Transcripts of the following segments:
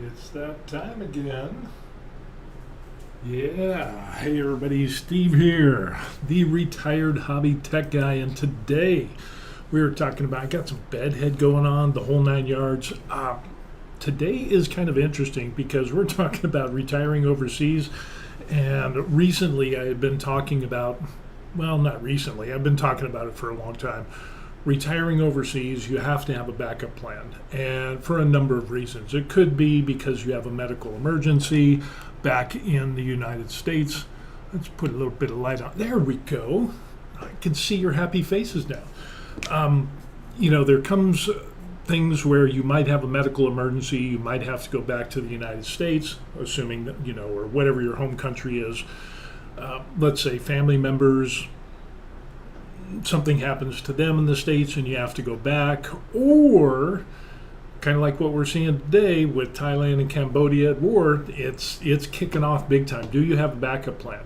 It's that time again. Yeah. Hey, everybody. Steve here, the retired hobby tech guy. And today we were talking about, I got some bedhead going on, the whole nine yards. Today is kind of interesting because we're talking about retiring overseas. And recently I had been talking about, well, not recently, I've been talking about it for a long time. Retiring overseas, you have to have a backup plan, and for a number of reasons. It could be because you have a medical emergency back in the United States. Let's put a little bit of light on. There we go. I can see your happy faces now. There comes things where you might have a medical emergency. You might have to go back to the United States, assuming that, or whatever your home country is. Let's say family members, something happens to them in the States and you have to go back, or kind of like what we're seeing today with Thailand and Cambodia at war, it's kicking off big time. Do you have a backup plan?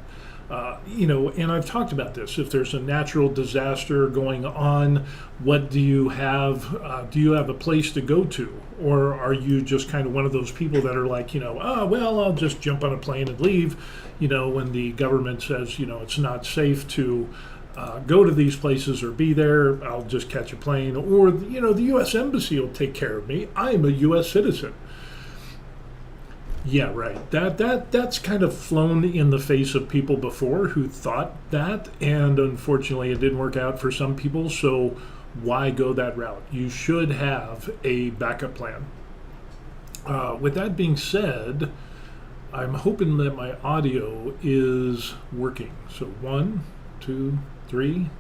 And I've talked about this. If there's a natural disaster going on, what do you have? Do you have a place to go to? Or are you just kind of one of those people that are like, I'll just jump on a plane and leave, when the government says, it's not safe to go to these places or be there, I'll just catch a plane, or the U.S. Embassy will take care of me. I'm a U.S. citizen. Yeah, right. That's kind of flown in the face of people before who thought that, and unfortunately it didn't work out for some people. So why go that route? You should have a backup plan. With that being said, I'm hoping that my audio is working. So 1, 2, 3.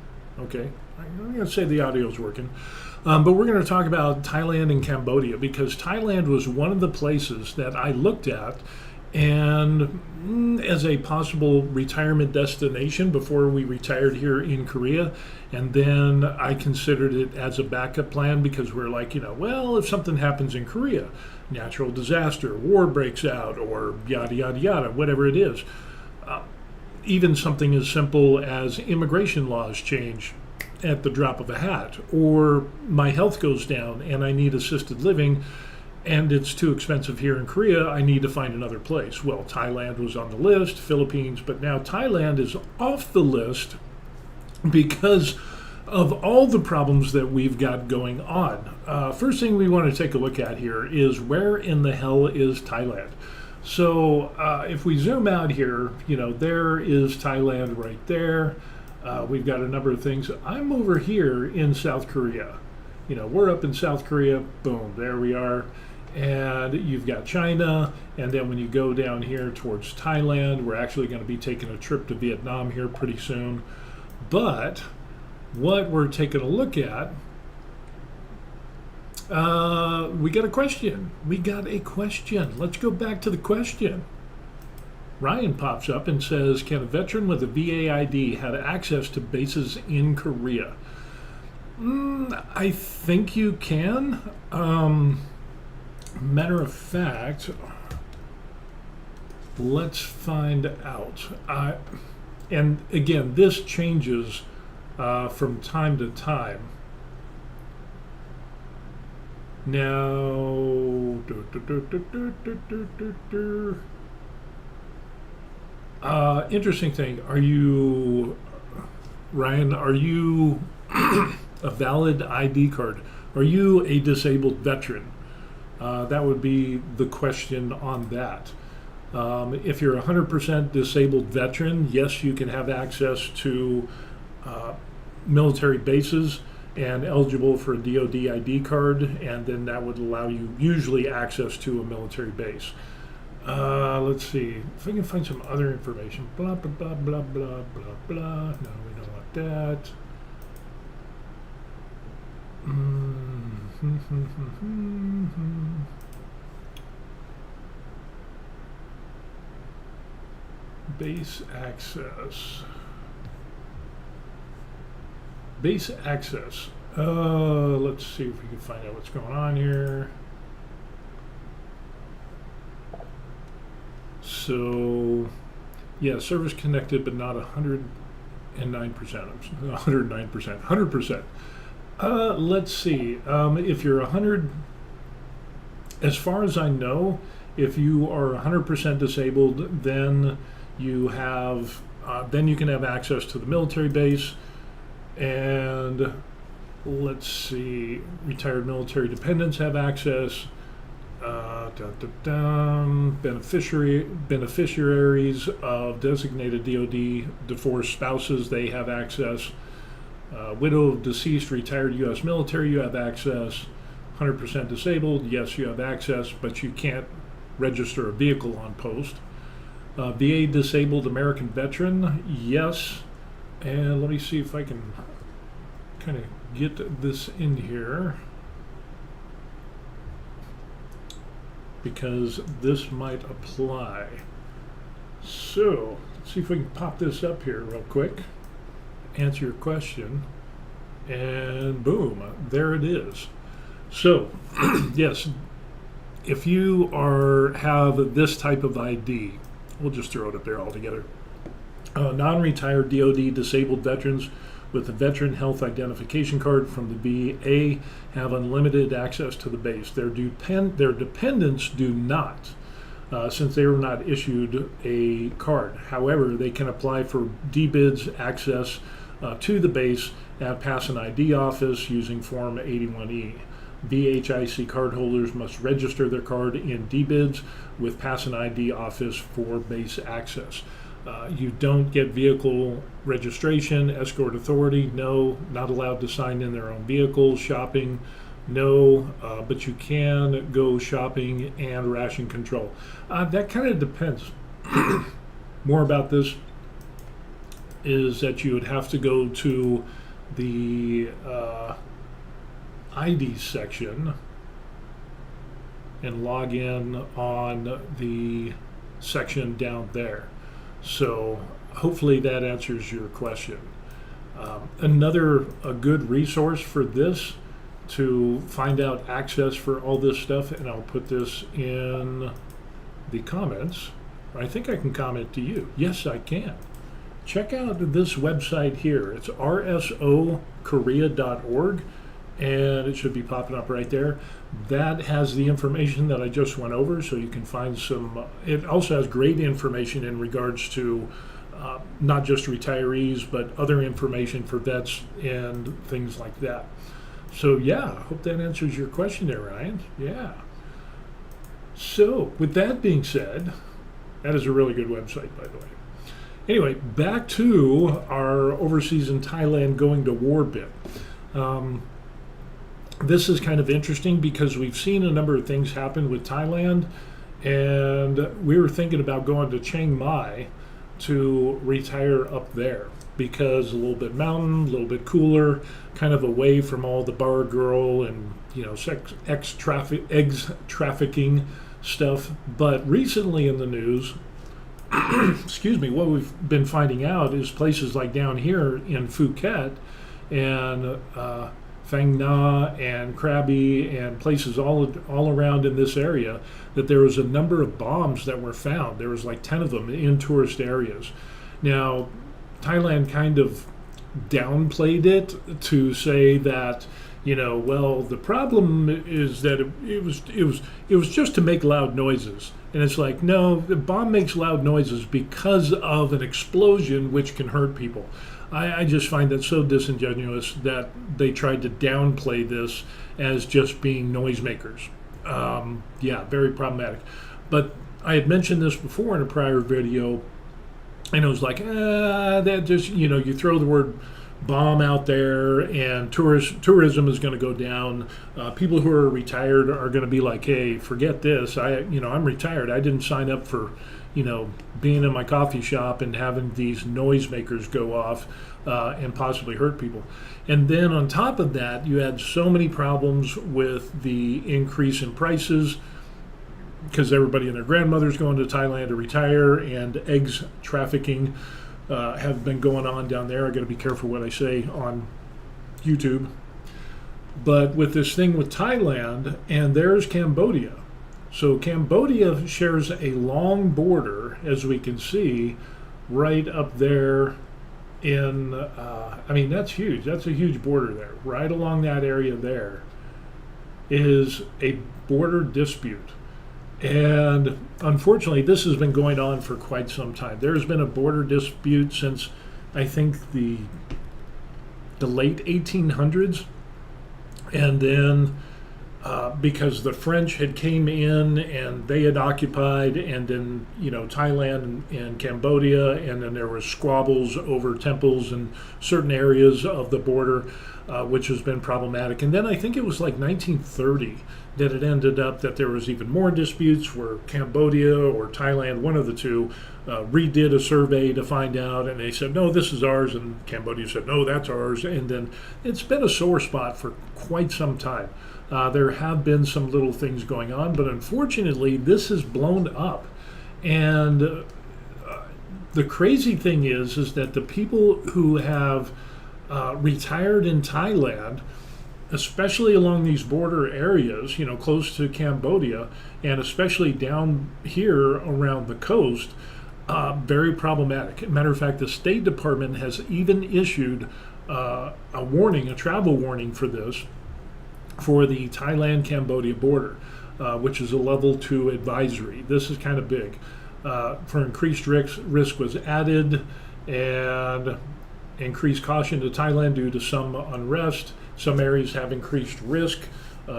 Okay, I'm going to say the audio is working. But we're going to talk about Thailand and Cambodia, because Thailand was one of the places that I looked at and as a possible retirement destination before we retired here in Korea. And then I considered it as a backup plan because we're like, if something happens in Korea, natural disaster, war breaks out, or yada, yada, yada, whatever it is. Even something as simple as immigration laws change at the drop of a hat, or my health goes down and I need assisted living and it's too expensive here in Korea, I need to find another place. Well, Thailand was on the list, Philippines, but now Thailand is off the list because of all the problems that we've got going on. First thing we want to take a look at here is, where in the hell is Thailand? So if we zoom out here, there is Thailand right there. We've got a number of things. I'm over here in South Korea. We're up in South Korea. Boom, there we are. And you've got China. And then when you go down here towards Thailand, we're actually going to be taking a trip to Vietnam here pretty soon. But what we're taking a look at, we got a question. Let's go back to the question. Ryan pops up and says, can a veteran with a VA ID have access to bases in Korea? I think you can. Matter of fact, let's find out. And again, this changes from time to time. Now, interesting thing. Are you, Ryan, are you a valid ID card? Are you a disabled veteran? That would be the question on that. If you're a 100% disabled veteran, yes, you can have access to military bases and eligible for a DoD ID card, and then that would allow you usually access to a military base. Let's see if we can find some other information. Blah, blah, blah, blah, blah, blah, blah. No, we don't want that. Base access. Base access. Let's see if we can find out what's going on here. So, yeah, service connected, but not 109%. 100%. Let's see. If you're 100, as far as I know, If you are 100% disabled, then you have then you can have access to the military base. And let's see, retired military dependents have access. Beneficiaries of designated DoD divorced spouses, they have access. Widow of deceased retired U.S. military, you have access. 100% disabled, yes, you have access, but you can't register a vehicle on post. VA disabled American veteran, yes. And let me see if I can kind of get this in here, because this might apply. So let's see if we can pop this up here real quick, answer your question, and boom, there it is. So yes, if you have this type of ID, we'll just throw it up there all together. Non-retired DoD disabled veterans with a veteran health identification card from the VA have unlimited access to the base. Their dependents do not, since they were not issued a card. However, they can apply for DBIDS access to the base at Pass an ID office using Form 81E. VHIC cardholders must register their card in DBIDS with Pass an ID office for base access. You don't get vehicle registration. Escort authority, no, not allowed to sign in their own vehicles. Shopping, no, but you can go shopping and ration control. That kind of depends. More about this is that you would have to go to the ID section and log in on the section down there. So hopefully that answers your question. A good resource for this to find out access for all this stuff, and I'll put this in the comments. I think I can comment to you. Yes, I can. Check out this website here. It's rsokorea.org, and it should be popping up right there. That has the information that I just went over, so you can find some. It also has great information in regards to not just retirees, but other information for vets and things like that. So yeah, hope that answers your question there, Ryan. Yeah. So with that being said, that is a really good website, by the way. Anyway, back to our overseas in Thailand going to war bit. This is kind of interesting because we've seen a number of things happen with Thailand, and we were thinking about going to Chiang Mai to retire up there because a little bit mountain, a little bit cooler, kind of away from all the bar girl and eggs trafficking stuff. But recently in the news, excuse me, what we've been finding out is places like down here in Phuket and Phang Na and Krabi and places all around in this area, that there was a number of bombs that were found. There was like 10 of them in tourist areas. Now, Thailand kind of downplayed it to say that, well, the problem is that it was just to make loud noises. And it's like, no, the bomb makes loud noises because of an explosion which can hurt people. I just find that so disingenuous that they tried to downplay this as just being noisemakers. Yeah, very problematic. But I had mentioned this before in a prior video, and it was like, that just, you throw the word bomb out there and tourism is going to go down. People who are retired are going to be like, hey, forget this. I'm retired. I didn't sign up for being in my coffee shop and having these noisemakers go off and possibly hurt people. And then on top of that, you had so many problems with the increase in prices because everybody and their grandmother's going to Thailand to retire, and eggs trafficking have been going on down there. I got to be careful what I say on YouTube. But with this thing with Thailand, and there's Cambodia. So Cambodia shares a long border, as we can see, right up there in, that's huge. That's a huge border there. Right along that area there is a border dispute. And unfortunately, this has been going on for quite some time. There's been a border dispute since, I think, the late 1800s. And then because the French had came in and they had occupied, and then Thailand and Cambodia, and then there were squabbles over temples in certain areas of the border, which has been problematic. And then I think it was like 1930 that it ended up that there was even more disputes where Cambodia or Thailand, one of the two, redid a survey to find out, and they said, no, this is ours, and Cambodia said, no, that's ours. And then it's been a sore spot for quite some time. There have been some little things going on, but unfortunately, this has blown up. And the crazy thing is that the people who have retired in Thailand, especially along these border areas, close to Cambodia, and especially down here around the coast, very problematic. Matter of fact, the State Department has even issued a warning, a travel warning for this, for the Thailand Cambodia border, which is a level 2 advisory. This is kind of big. For increased risk was added, and increased caution to Thailand due to some unrest. Some areas have increased risk.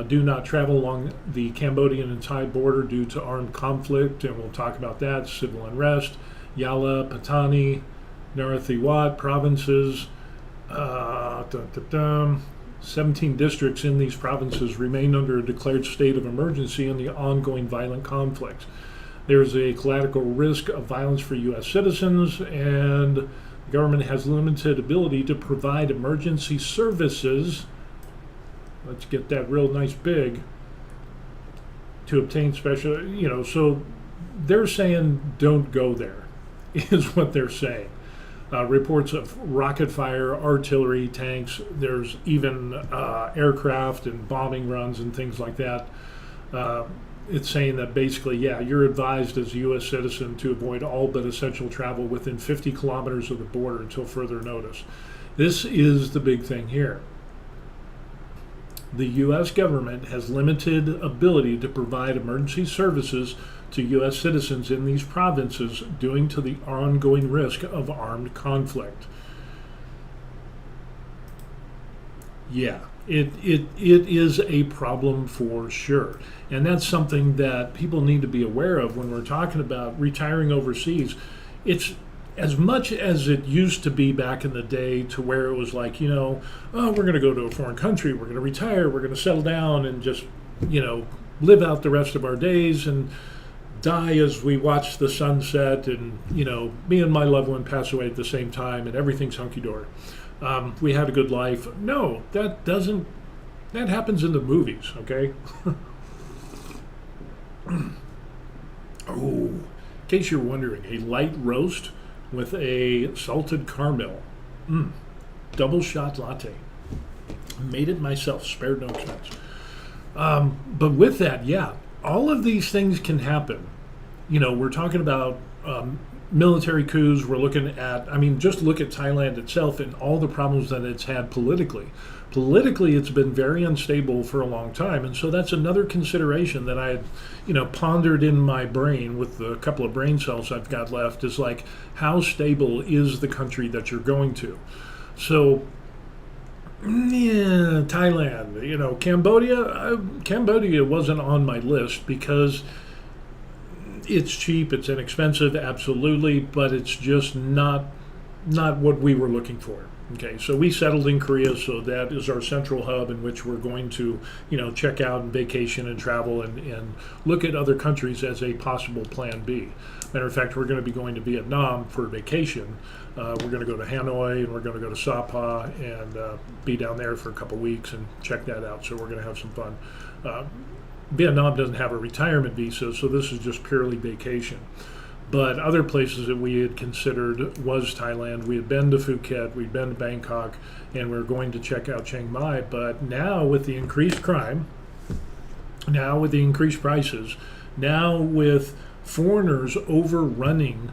Do not travel along the Cambodian and Thai border due to armed conflict, and we'll talk about that. Civil unrest. Yala, Patani, Narathiwat provinces. 17 districts in these provinces remain under a declared state of emergency in the ongoing violent conflicts. There is a collateral risk of violence for U.S. citizens, and the government has limited ability to provide emergency services. Let's get that real nice big. To obtain special, so they're saying don't go there, is what they're saying. Reports of rocket fire, artillery, tanks. There's even aircraft and bombing runs and things like that. It's saying that basically, you're advised as a U.S. citizen to avoid all but essential travel within 50 kilometers of the border until further notice. This is the big thing here. The U.S. government has limited ability to provide emergency services to U.S. citizens in these provinces due to the ongoing risk of armed conflict. Yeah, it is a problem for sure. And that's something that people need to be aware of when we're talking about retiring overseas. It's as much as it used to be back in the day, to where it was like, oh, we're going to go to a foreign country, we're going to retire, we're going to settle down and just, live out the rest of our days and die as we watch the sunset, and me and my loved one pass away at the same time and everything's hunky-dory. We had a good life. No, that happens in the movies, okay? Oh, in case you're wondering, a light roast with a salted caramel. Double shot latte. Made it myself, spared no expense. But with that, all of these things can happen. We're talking about military coups. We're looking at, just look at Thailand itself and all the problems that it's had politically. Politically, it's been very unstable for a long time. And so that's another consideration that I had, pondered in my brain with the couple of brain cells I've got left, is like, how stable is the country that you're going to? So, Thailand, Cambodia wasn't on my list because it's cheap, it's inexpensive, absolutely, but it's just not what we were looking for. Okay, so we settled in Korea, so that is our central hub in which we're going to, check out and vacation and travel and look at other countries as a possible plan B. Matter of fact, we're going to be going to Vietnam for vacation. We're going to go to Hanoi and we're going to go to Sapa and be down there for a couple weeks and check that out. So we're going to have some fun. Vietnam doesn't have a retirement visa, so this is just purely vacation. But other places that we had considered was Thailand. We had been to Phuket, we'd been to Bangkok, and we were going to check out Chiang Mai. But now with the increased crime, now with the increased prices, now with foreigners overrunning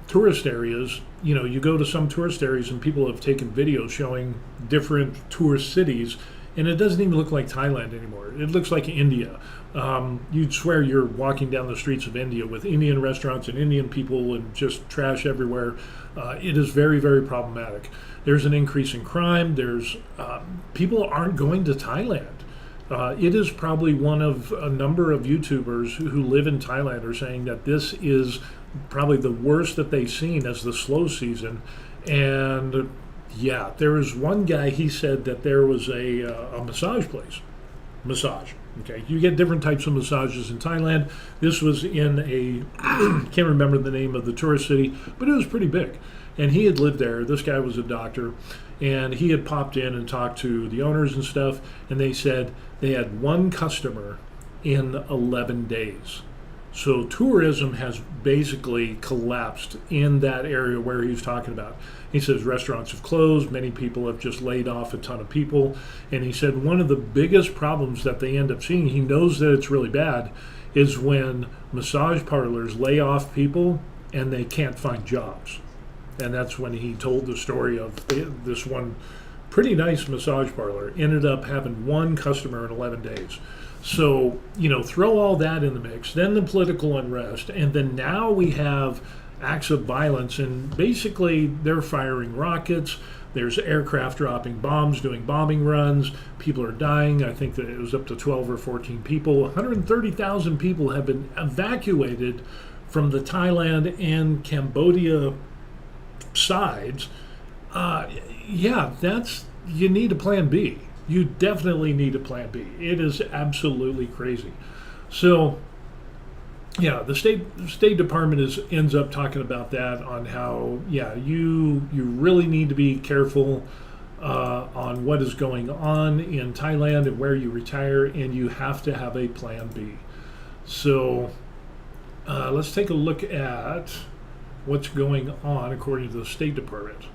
tourist areas, you go to some tourist areas and people have taken videos showing different tourist cities and it doesn't even look like Thailand anymore. It looks like India. You'd swear you're walking down the streets of India with Indian restaurants and Indian people and just trash everywhere. It is very, very problematic. There's an increase in crime. There's people aren't going to Thailand. It is probably one of a number of YouTubers who live in Thailand are saying that this is probably the worst that they've seen as the slow season. And yeah, there was one guy, he said that there was a massage place. Massage. Okay, you get different types of massages in Thailand. This was in a, can't remember the name of the tourist city, but it was pretty big. And he had lived there. This guy was a doctor, and he had popped in and talked to the owners and stuff, and they said they had one customer in 11 days. So tourism has basically collapsed in that area where he's talking about. He says restaurants have closed, many people have just laid off a ton of people, and he said one of the biggest problems that they end up seeing, he knows that it's really bad, is when massage parlors lay off people and they can't find jobs. And that's when he told the story of this one pretty nice massage parlor ended up having one customer in 11 days. So, throw all that in the mix, then the political unrest, and then now we have acts of violence, and basically they're firing rockets, there's aircraft dropping bombs, doing bombing runs, people are dying. I think that it was up to 12 or 14 people. 130,000 people have been evacuated from the Thailand and Cambodia sides. You need a plan B. You definitely need a plan B. It is absolutely crazy. So, yeah, the State Department ends up talking about that on how, you really need to be careful on what is going on in Thailand and where you retire, and you have to have a plan B. So, let's take a look at what's going on according to the State Department.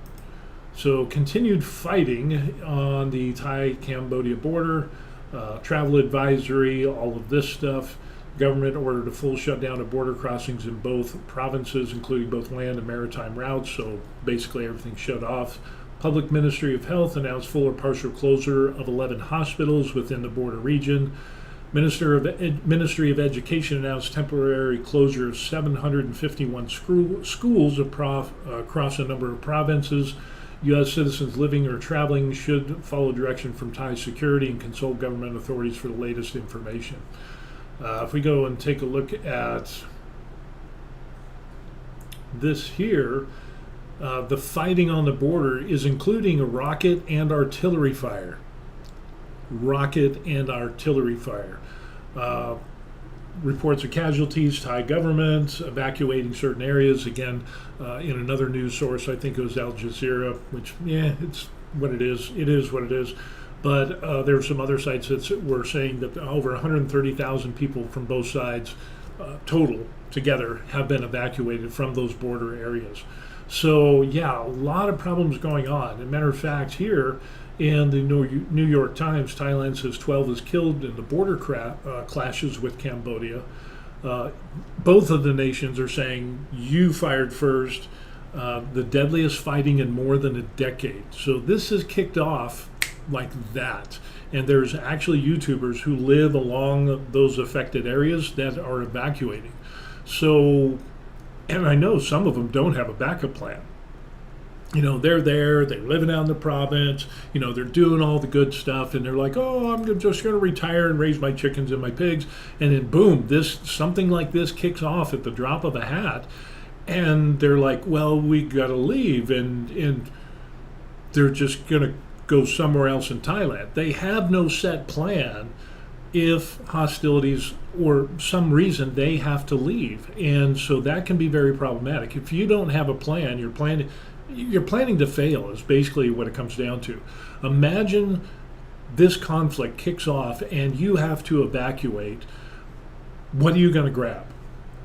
So continued fighting on the Thai-Cambodia border, travel advisory, all of this stuff. Government ordered a full shutdown of border crossings in both provinces, including both land and maritime routes, so basically everything shut off. Public Ministry of Health announced full or partial closure of 11 hospitals within the border region. Ministry of Education announced temporary closure of 751 schools across a number of provinces. U.S. citizens living or traveling should follow direction from Thai security and consult government authorities for the latest information. If we go and take a look at this here, the fighting on the border is including a rocket and artillery fire. Reports of casualties, Thai government evacuating certain areas. Again, in another news source, I think it was Al Jazeera, which, it's what it is. It is what it is. But there were some other sites that were saying that over 130,000 people from both sides total together have been evacuated from those border areas. So, a lot of problems going on. As a matter of fact, here in the New York Times, Thailand says 12 is killed in the border clashes with Cambodia. Both of the nations are saying you fired first. The deadliest fighting in more than a decade. So this is kicked off like that. And there's actually YouTubers who live along those affected areas that are evacuating. So, and I know some of them don't have a backup plan. They're there, they're living out in the province, they're doing all the good stuff, and they're like, oh, I'm just going to retire and raise my chickens and my pigs. And then boom, something like this kicks off at the drop of a hat. And they're like, well, we got to leave. And they're just going to go somewhere else in Thailand. They have no set plan if hostilities or some reason they have to leave. And so that can be very problematic. If you don't have a plan, you're planning to fail is basically what it comes down to. Imagine this conflict kicks off and you have to evacuate. What are you going to grab?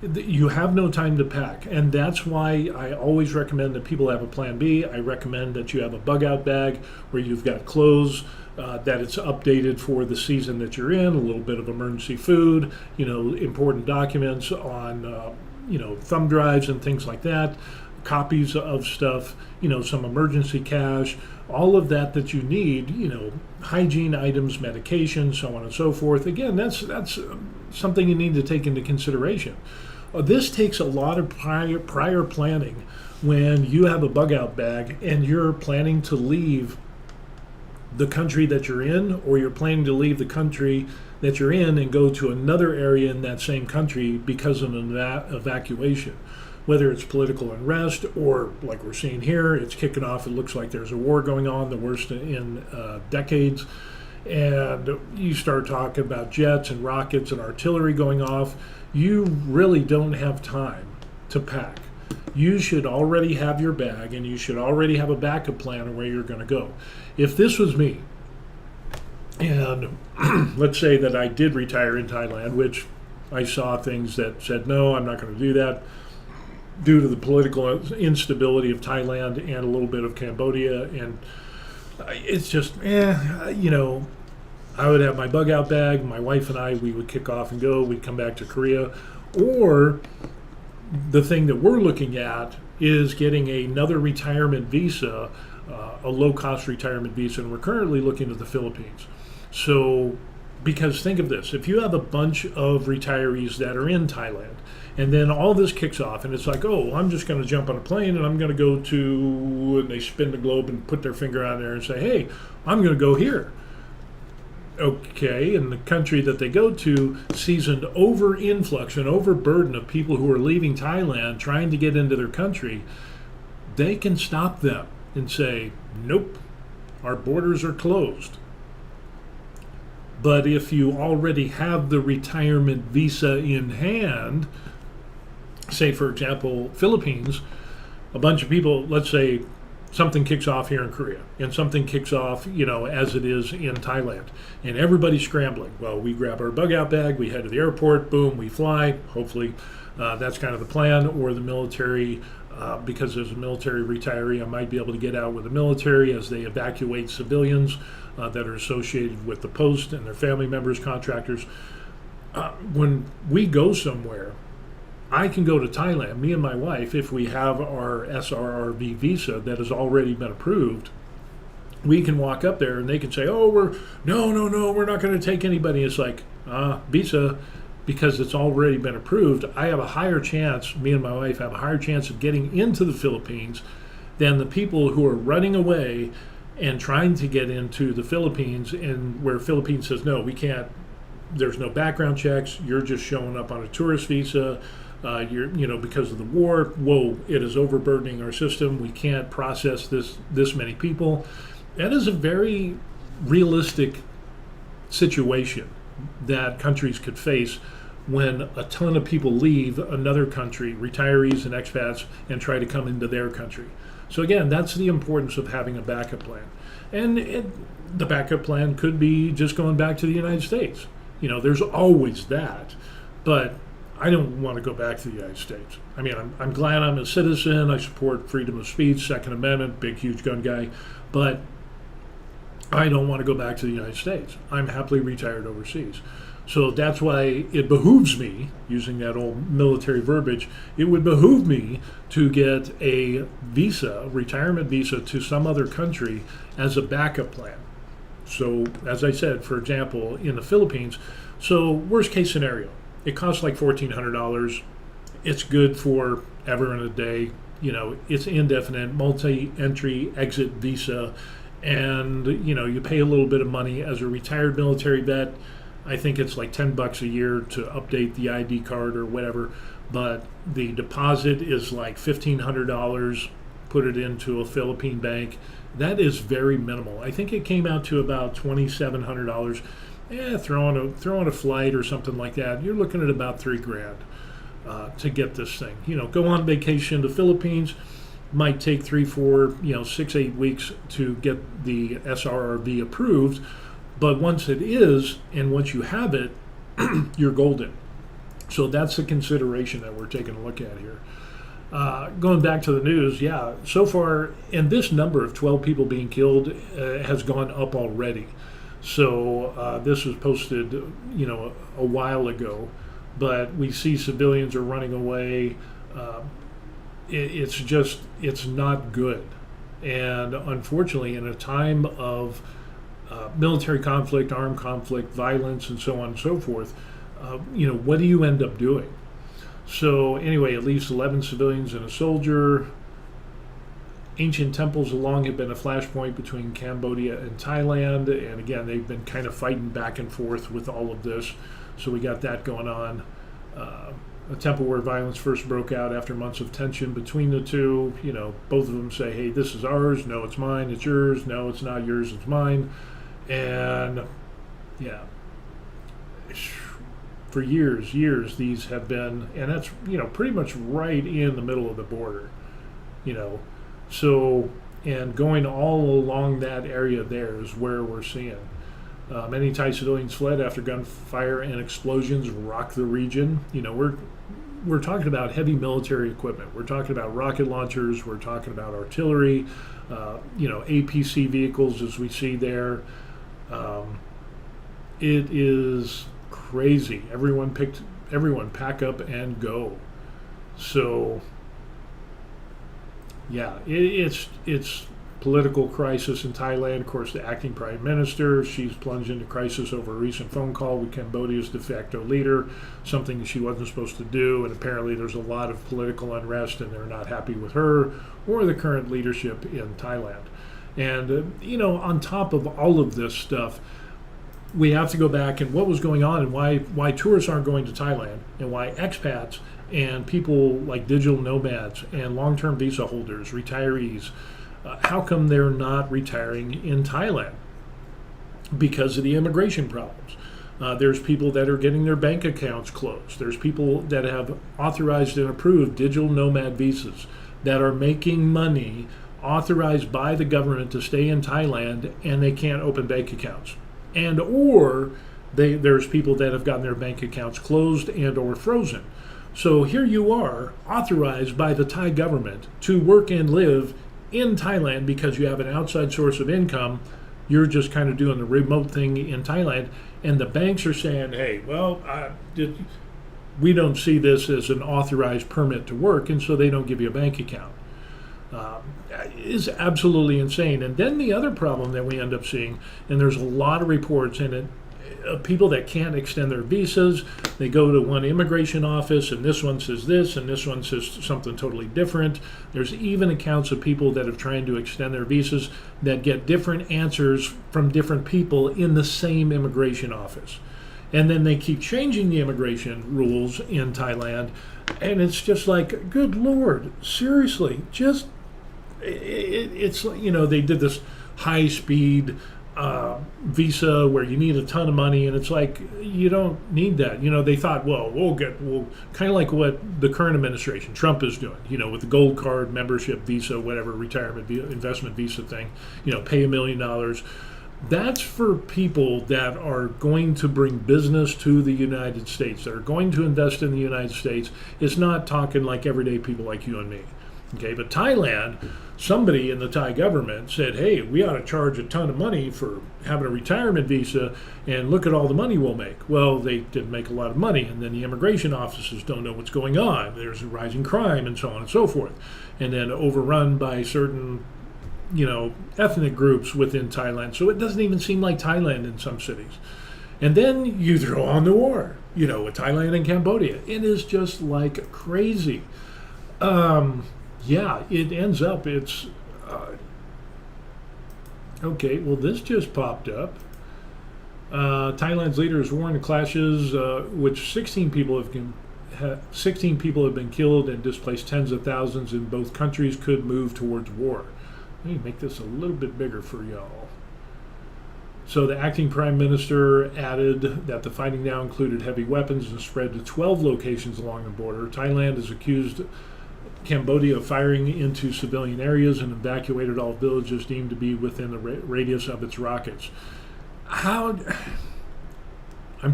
You have no time to pack, and that's why I always recommend that people have a plan B. I recommend that you have a bug out bag where you've got clothes, that it's updated for the season that you're in, a little bit of emergency food, important documents on thumb drives and things like that. copies of stuff, some emergency cash, all of that you need, hygiene items, medication, so on and so forth. Again, that's something you need to take into consideration. This takes a lot of prior planning when you have a bug out bag and you're planning to leave the country that you're in, or you're planning to leave the country that you're in and go to another area in that same country because of an evacuation. Whether it's political unrest or, like we're seeing here, it's kicking off. It looks like there's a war going on, the worst in decades. And you start talking about jets and rockets and artillery going off. You really don't have time to pack. You should already have your bag, and you should already have a backup plan of where you're going to go. If this was me, and let's say that I did retire in Thailand, which I saw things that said, no, I'm not going to do that, due to the political instability of Thailand and a little bit of Cambodia. And it's just, I would have my bug out bag, my wife and I, we would kick off and go, we'd come back to Korea. Or the thing that we're looking at is getting another retirement visa, a low-cost retirement visa, and we're currently looking at the Philippines. So, because think of this, if you have a bunch of retirees that are in Thailand, and then all this kicks off, and it's like, oh, I'm just going to jump on a plane and I'm going to go to, and they spin the globe and put their finger on there and say, hey, I'm going to go here. Okay, and the country that they go to sees an over-influx, an overburden of people who are leaving Thailand trying to get into their country. They can stop them and say, nope, our borders are closed. But if you already have the retirement visa in hand, say, for example, Philippines, a bunch of people, let's say something kicks off here in Korea and something kicks off, as it is in Thailand, and everybody's scrambling. Well, we grab our bug out bag, we head to the airport, boom, we fly. Hopefully that's kind of the plan. Or the military, because there's a military retiree, I might be able to get out with the military as they evacuate civilians that are associated with the post and their family members, contractors. When we go somewhere, I can go to Thailand, me and my wife, if we have our SRRV visa that has already been approved. We can walk up there and they can say, oh, we're not going to take anybody. It's like, visa, because it's already been approved. I have a higher chance, me and my wife have a higher chance of getting into the Philippines than the people who are running away and trying to get into the Philippines, and where Philippines says, no, we can't, there's no background checks, you're just showing up on a tourist visa. Because of the war, whoa, it is overburdening our system. We can't process this many people. That is a very realistic situation that countries could face when a ton of people leave another country, retirees and expats, and try to come into their country. So again, that's the importance of having a backup plan. And the backup plan could be just going back to the United States. There's always that. But I don't want to go back to the United States. I mean, I'm glad I'm a citizen. I support freedom of speech, Second Amendment, big, huge gun guy. But I don't want to go back to the United States. I'm happily retired overseas. So that's why it behooves me, using that old military verbiage, it would behoove me to get a visa, retirement visa, to some other country as a backup plan. So, as I said, for example, in the Philippines, so worst case scenario, it costs like $1,400. It's good for ever and a day. It's indefinite, multi-entry exit visa. And, you pay a little bit of money as a retired military vet. I think it's like $10 a year to update the ID card or whatever. But the deposit is like $1,500, put it into a Philippine bank. That is very minimal. I think it came out to about $2,700. Throw on a flight or something like that. You're looking at about $3,000 to get this thing. Go on vacation to the Philippines. Might take 3, 4, 6, 8 weeks to get the SRRV approved. But once it is, and once you have it, you're golden. So that's the consideration that we're taking a look at here. Going back to the news, so far, and this number of 12 people being killed has gone up already. So this was posted, a while ago, but we see civilians are running away. it's not good. And unfortunately, in a time of military conflict, armed conflict, violence, and so on and so forth, what do you end up doing? So anyway, at least 11 civilians and a soldier. Ancient temples along have been a flashpoint between Cambodia and Thailand, and again, they've been kind of fighting back and forth with all of this. So we got that going on. A temple where violence first broke out after months of tension between the two. Both of them say, hey, this is ours. No, it's mine. It's yours. No, it's not yours. It's mine. And yeah, for years, these have been, and that's, pretty much right in the middle of the border, So, and going all along that area there is where we're seeing. Many Thai civilians fled after gunfire and explosions rocked the region. We're talking about heavy military equipment. We're talking about rocket launchers. We're talking about artillery. APC vehicles, as we see there. It is crazy. Everyone pack up and go. So, yeah, it's political crisis in Thailand. Of course, the acting prime minister, she's plunged into crisis over a recent phone call with Cambodia's de facto leader, something she wasn't supposed to do, and apparently there's a lot of political unrest and they're not happy with her or the current leadership in Thailand. And, on top of all of this stuff, we have to go back and what was going on and why tourists aren't going to Thailand and why expats and people like digital nomads and long-term visa holders, retirees, how come they're not retiring in Thailand? Because of the immigration problems. There's people that are getting their bank accounts closed. There's people that have authorized and approved digital nomad visas that are making money authorized by the government to stay in Thailand, and they can't open bank accounts. Or there's people that have gotten their bank accounts closed and or frozen. So here you are, authorized by the Thai government to work and live in Thailand because you have an outside source of income. You're just kind of doing the remote thing in Thailand, and the banks are saying, hey, well, we don't see this as an authorized permit to work, and so they don't give you a bank account. Is absolutely insane. And then the other problem that we end up seeing, and there's a lot of reports in it, people that can't extend their visas, they go to one immigration office and this one says this and this one says something totally different. There's even accounts of people that have tried to extend their visas that get different answers from different people in the same immigration office. And then they keep changing the immigration rules in Thailand, and it's just like, good Lord, seriously, just, it's, they did this high-speed visa where you need a ton of money, and it's like, you don't need that. They thought, well, we'll kind of like what the current administration, Trump, is doing, with the gold card, membership visa, whatever, retirement investment visa thing, pay $1 million. That's for people that are going to bring business to the United States, that are going to invest in the United States. It's not talking like everyday people like you and me. Okay, but Thailand, somebody in the Thai government said, hey, we ought to charge a ton of money for having a retirement visa, and look at all the money we'll make. Well, they didn't make a lot of money, and then the immigration offices don't know what's going on. There's a rising crime and so on and so forth. And then overrun by certain ethnic groups within Thailand. So it doesn't even seem like Thailand in some cities. And then you throw on the war, with Thailand and Cambodia. It is just like crazy. Yeah, it ends up, it's, okay, well, this just popped up. Thailand's leader has warned of clashes, which 16 people have been killed and displaced tens of thousands in both countries, could move towards war. Let me make this a little bit bigger for y'all. So the acting prime minister added that the fighting now included heavy weapons and spread to 12 locations along the border. Thailand has accused Cambodia of firing into civilian areas and evacuated all villages deemed to be within the radius of its rockets. I'm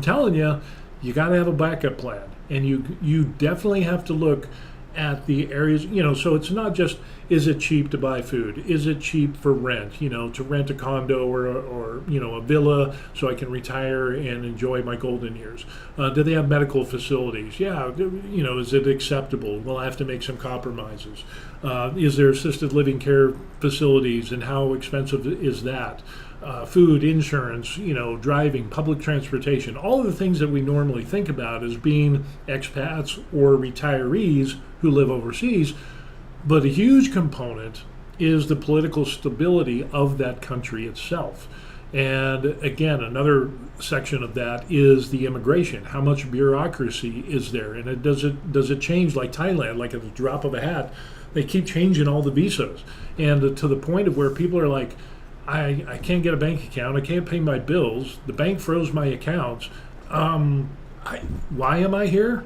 telling you, you got to have a backup plan, and you definitely have to look at the areas, so it's not just, is it cheap to buy food? Is it cheap for rent, to rent a condo or a villa so I can retire and enjoy my golden years? Do they have medical facilities? Yeah, is it acceptable? Will I have to make some compromises? Is there assisted living care facilities, and how expensive is that? Food, insurance, driving, public transportation, all of the things that we normally think about as being expats or retirees who live overseas. But a huge component is the political stability of that country itself. And again, another section of that is the immigration. How much bureaucracy is there? And does it change like Thailand, like at the drop of a hat? They keep changing all the visas. And to the point of where people are like, I can't get a bank account. I can't pay my bills. The bank froze my accounts. Why am I here?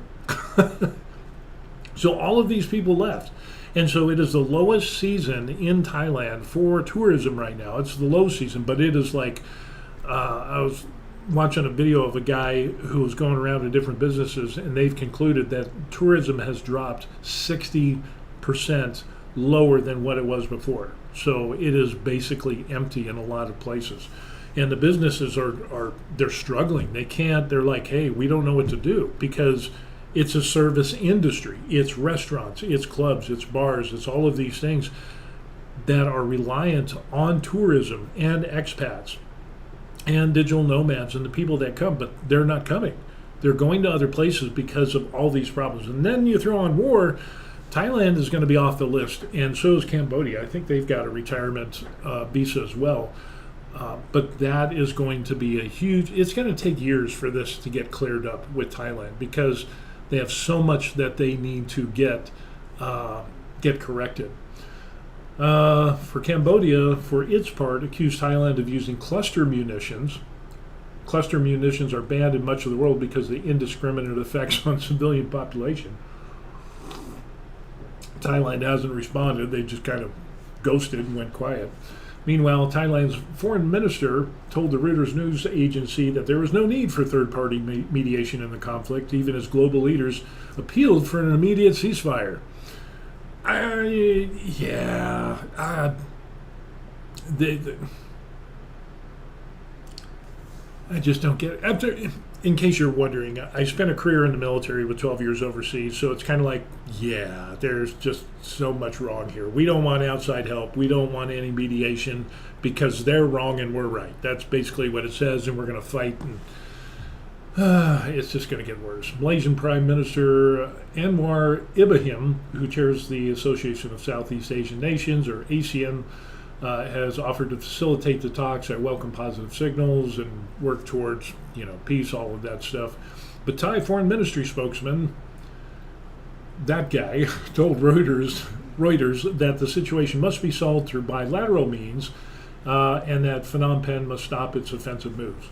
So all of these people left. And so it is the lowest season in Thailand for tourism right now. It's the low season, but it is like, I was watching a video of a guy who was going around to different businesses, and they've concluded that tourism has dropped 60% lower than what it was before. So it is basically empty in a lot of places. And the businesses they're struggling. They're like, hey, we don't know what to do, because it's a service industry. It's restaurants, it's clubs, it's bars, it's all of these things that are reliant on tourism and expats and digital nomads and the people that come, but they're not coming. They're going to other places because of all these problems. And then you throw on war, Thailand is going to be off the list, and so is Cambodia. I think they've got a retirement visa as well. But that is going to be it's going to take years for this to get cleared up with Thailand, because they have so much that they need to get corrected. For Cambodia, for its part, accused Thailand of using cluster munitions. Cluster munitions are banned in much of the world because of the indiscriminate effects on civilian population. Thailand hasn't responded. They just kind of ghosted and went quiet. Meanwhile, Thailand's foreign minister told the Reuters news agency that there was no need for third-party mediation in the conflict, even as global leaders appealed for an immediate ceasefire. I just don't get it. In case you're wondering, I spent a career in the military with 12 years overseas, so it's kind of like, yeah, there's just so much wrong here. We don't want outside help. We don't want any mediation because they're wrong and we're right. That's basically what it says, and we're going to fight. And it's just going to get worse. Malaysian Prime Minister Anwar Ibrahim, who chairs the Association of Southeast Asian Nations, or ASEAN, has offered to facilitate the talks. I welcome positive signals and work towards, peace, all of that stuff. But Thai Foreign Ministry spokesman, that guy, told Reuters that the situation must be solved through bilateral means, and that Phnom Penh must stop its offensive moves.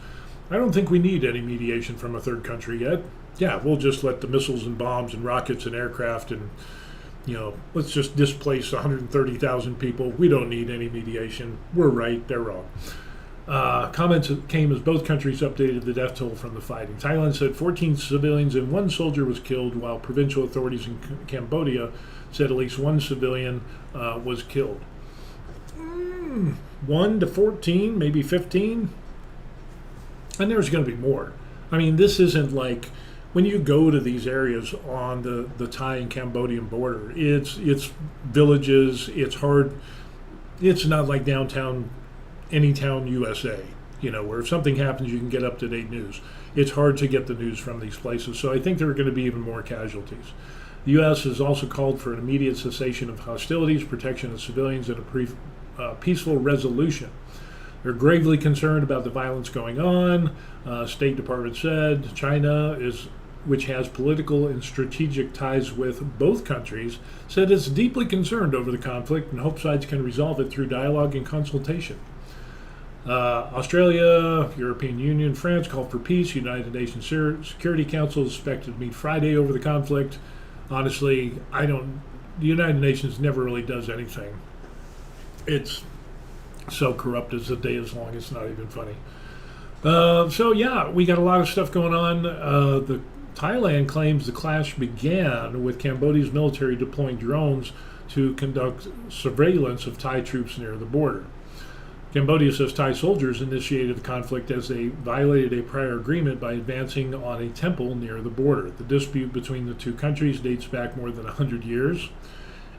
I don't think we need any mediation from a third country yet. Yeah, we'll just let the missiles and bombs and rockets and aircraft and let's just displace 130,000 people. We don't need any mediation. We're right, they're wrong. Comments came as both countries updated the death toll from the fighting. Thailand said 14 civilians and 1 soldier was killed, while provincial authorities in Cambodia said at least 1 civilian was killed. 1 to 14, maybe 15? And there's going to be more. I mean, this isn't like, when you go to these areas on the Thai and Cambodian border, it's villages, it's hard. It's not like downtown, any town USA, where if something happens, you can get up-to-date news. It's hard to get the news from these places, so I think there are going to be even more casualties. The U.S. has also called for an immediate cessation of hostilities, protection of civilians, and a peaceful resolution. They're gravely concerned about the violence going on. State Department said China, which has political and strategic ties with both countries, said it's deeply concerned over the conflict and hopes sides can resolve it through dialogue and consultation. Australia, European Union, France called for peace. United Nations Security Council is expected to meet Friday over the conflict. Honestly, the United Nations never really does anything. It's so corrupt as the day is long, it's not even funny. So yeah, we got a lot of stuff going on. The Thailand claims the clash began with Cambodia's military deploying drones to conduct surveillance of Thai troops near the border. Cambodia says Thai soldiers initiated the conflict as they violated a prior agreement by advancing on a temple near the border. The dispute between the two countries dates back more than 100 years,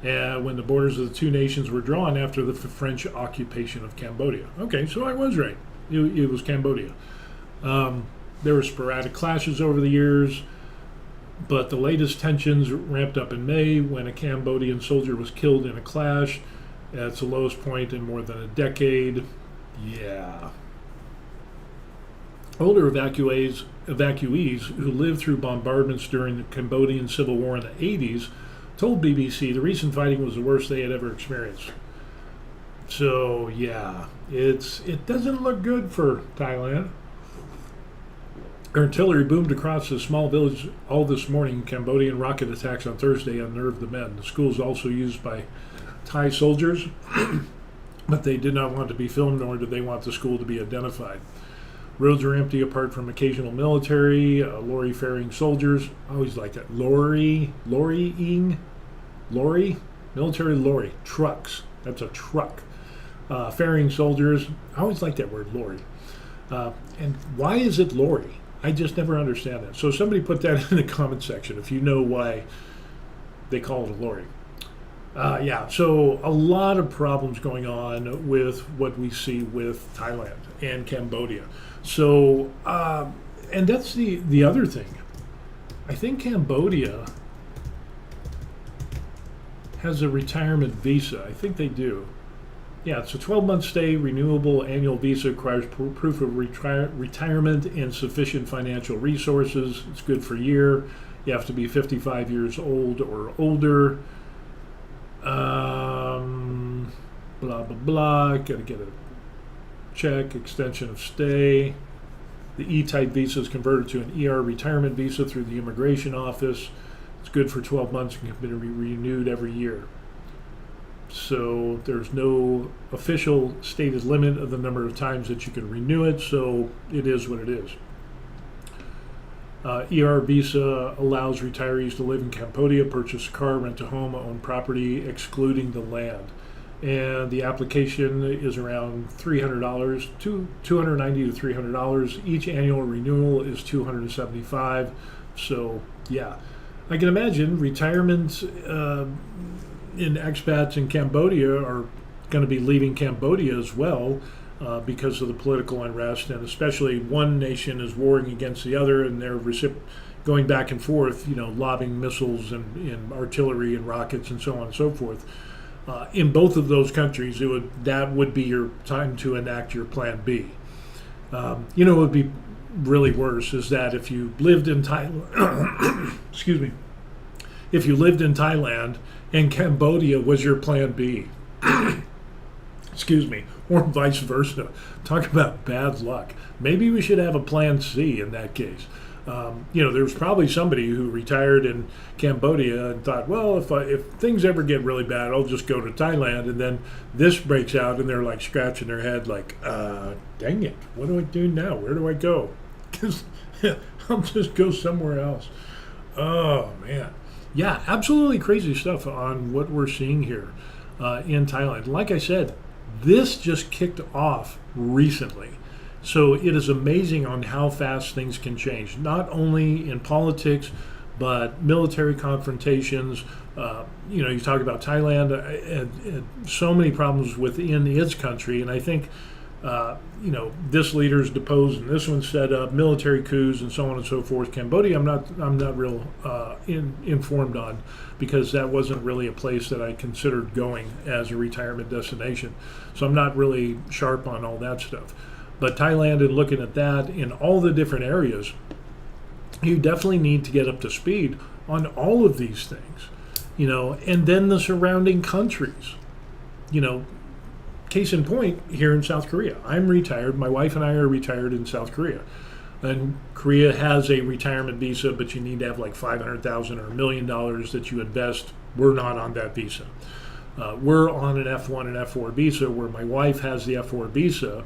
when the borders of the two nations were drawn after the French occupation of Cambodia. Okay, so I was right. It was Cambodia. There were sporadic clashes over the years, but the latest tensions ramped up in May when a Cambodian soldier was killed in a clash. It's the lowest point in more than a decade. Yeah. Older evacuees who lived through bombardments during the Cambodian Civil War in the 80s told BBC the recent fighting was the worst they had ever experienced. So, yeah, it doesn't look good for Thailand. Artillery boomed across a small village all this morning. Cambodian rocket attacks on Thursday unnerved the men. The school is also used by Thai soldiers, but they did not want to be filmed, nor did they want the school to be identified. Roads are empty apart from occasional military, lorry-faring soldiers. I always like that. Lorry, military lorry, trucks. That's a truck. Ferrying soldiers. I always like that word, lorry. And why is it lorry? I just never understand that. So somebody put that in the comment section if you know why they call it a lorry. So a lot of problems going on with what we see with Thailand and Cambodia. So, and that's the other thing. I think Cambodia has a retirement visa. I think they do. Yeah, it's a 12-month stay, renewable annual visa, requires proof of retirement and sufficient financial resources. It's good for a year. You have to be 55 years old or older. Blah, blah, blah. Got to get a check, extension of stay. The E-type visa is converted to an ER retirement visa through the immigration office. It's good for 12 months and can be renewed every year. So there's no official stated limit of the number of times that you can renew it, so it is what it is. ER visa allows retirees to live in Cambodia, purchase a car, rent a home, own property, excluding the land. And the application is around $300, $290 to $300. Each annual renewal is $275. So, yeah. I can imagine retirement in expats in Cambodia are going to be leaving Cambodia as well because of the political unrest, and especially one nation is warring against the other, and they're going back and forth, lobbing missiles and artillery and rockets and so on and so forth. In both of those countries, that would be your time to enact your Plan B. What would be really worse is that if you lived in Thailand, excuse me, if you lived in Thailand and Cambodia was your Plan B, excuse me, or vice versa. Talk about bad luck. Maybe we should have a Plan C in that case. There was probably somebody who retired in Cambodia and thought, well, if things ever get really bad, I'll just go to Thailand. And then this breaks out, and they're like scratching their head, like, dang it, what do I do now? Where do I go? Because I'll just go somewhere else. Oh man, yeah, absolutely crazy stuff on what we're seeing here in Thailand. Like I said, this just kicked off recently. So it is amazing on how fast things can change, not only in politics, but military confrontations. You talk about Thailand, and so many problems within its country, and I think, this leader's deposed and this one's set up, military coups and so on and so forth. Cambodia, I'm not real informed on, because that wasn't really a place that I considered going as a retirement destination. So I'm not really sharp on all that stuff. But Thailand, and looking at that in all the different areas, you definitely need to get up to speed on all of these things, and then the surrounding countries. Case in point, here in South Korea, I'm retired. My wife and I are retired in South Korea. And Korea has a retirement visa, but you need to have like $500,000 or $1 million that you invest. We're not on that visa. We're on an F1 and F4 visa, where my wife has the F4 visa,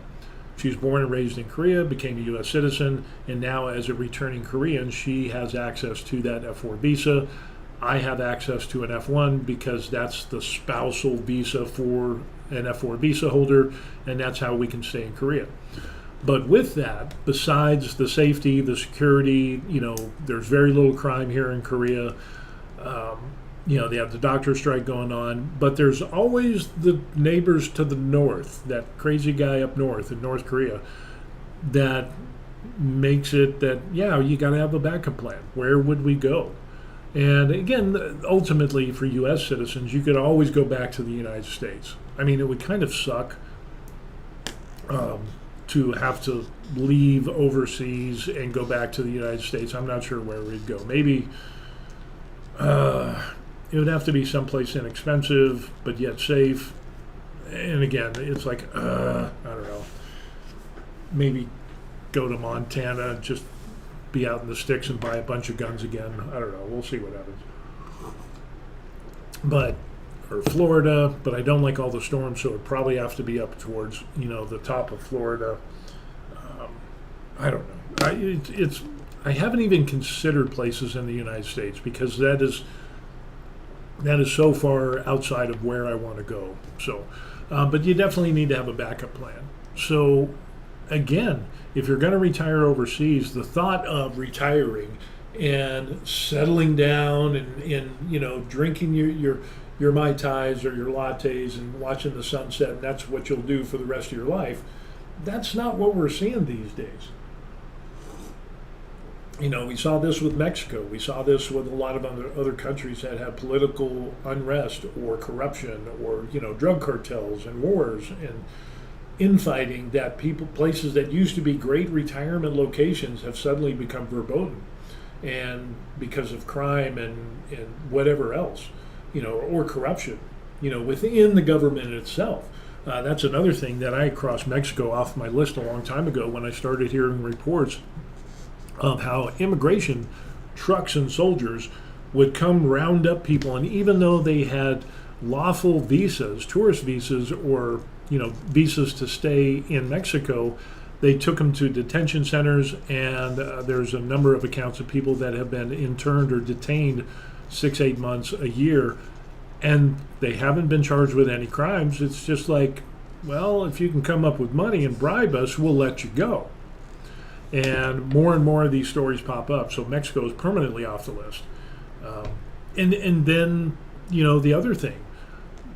She's born and raised in Korea, became a U.S. citizen, and now as a returning Korean, she has access to that F4 visa. I have access to an F1 because that's the spousal visa for an F4 visa holder, and that's how we can stay in Korea. But with that, besides the safety, the security, there's very little crime here in Korea. They have the doctor strike going on, but there's always the neighbors to the north, that crazy guy up north in North Korea, that makes it that, you got to have a backup plan. Where would we go? And again, ultimately for U.S. citizens, you could always go back to the United States. I mean, it would kind of suck to have to leave overseas and go back to the United States. I'm not sure where we'd go. Maybe it would have to be someplace inexpensive, but yet safe. And again, it's like, I don't know, maybe go to Montana, just be out in the sticks and buy a bunch of guns again. I don't know. We'll see what happens. Or Florida, but I don't like all the storms, so it'd probably have to be up towards, the top of Florida. I don't know. I haven't even considered places in the United States because that is so far outside of where I want to go. So, but you definitely need to have a backup plan. So, again, if you're going to retire overseas, the thought of retiring and settling down and drinking your Mai Tais or your lattes and watching the sunset, and that's what you'll do for the rest of your life, that's not what we're seeing these days. We saw this with Mexico. We saw this with a lot of other countries that have political unrest or corruption or, drug cartels and wars and infighting, that places that used to be great retirement locations have suddenly become verboten, and because of crime and whatever else, or corruption, within the government itself. That's another thing that I crossed Mexico off my list a long time ago when I started hearing reports of how immigration trucks and soldiers would come round up people, and even though they had lawful visas, tourist visas, or visas to stay in Mexico, they took them to detention centers, and there's a number of accounts of people that have been interned or detained 6-8 months, a year, and they haven't been charged with any crimes. It's just like, well, if you can come up with money and bribe us, we'll let you go. And more of these stories pop up. So Mexico is permanently off the list. And then, the other thing,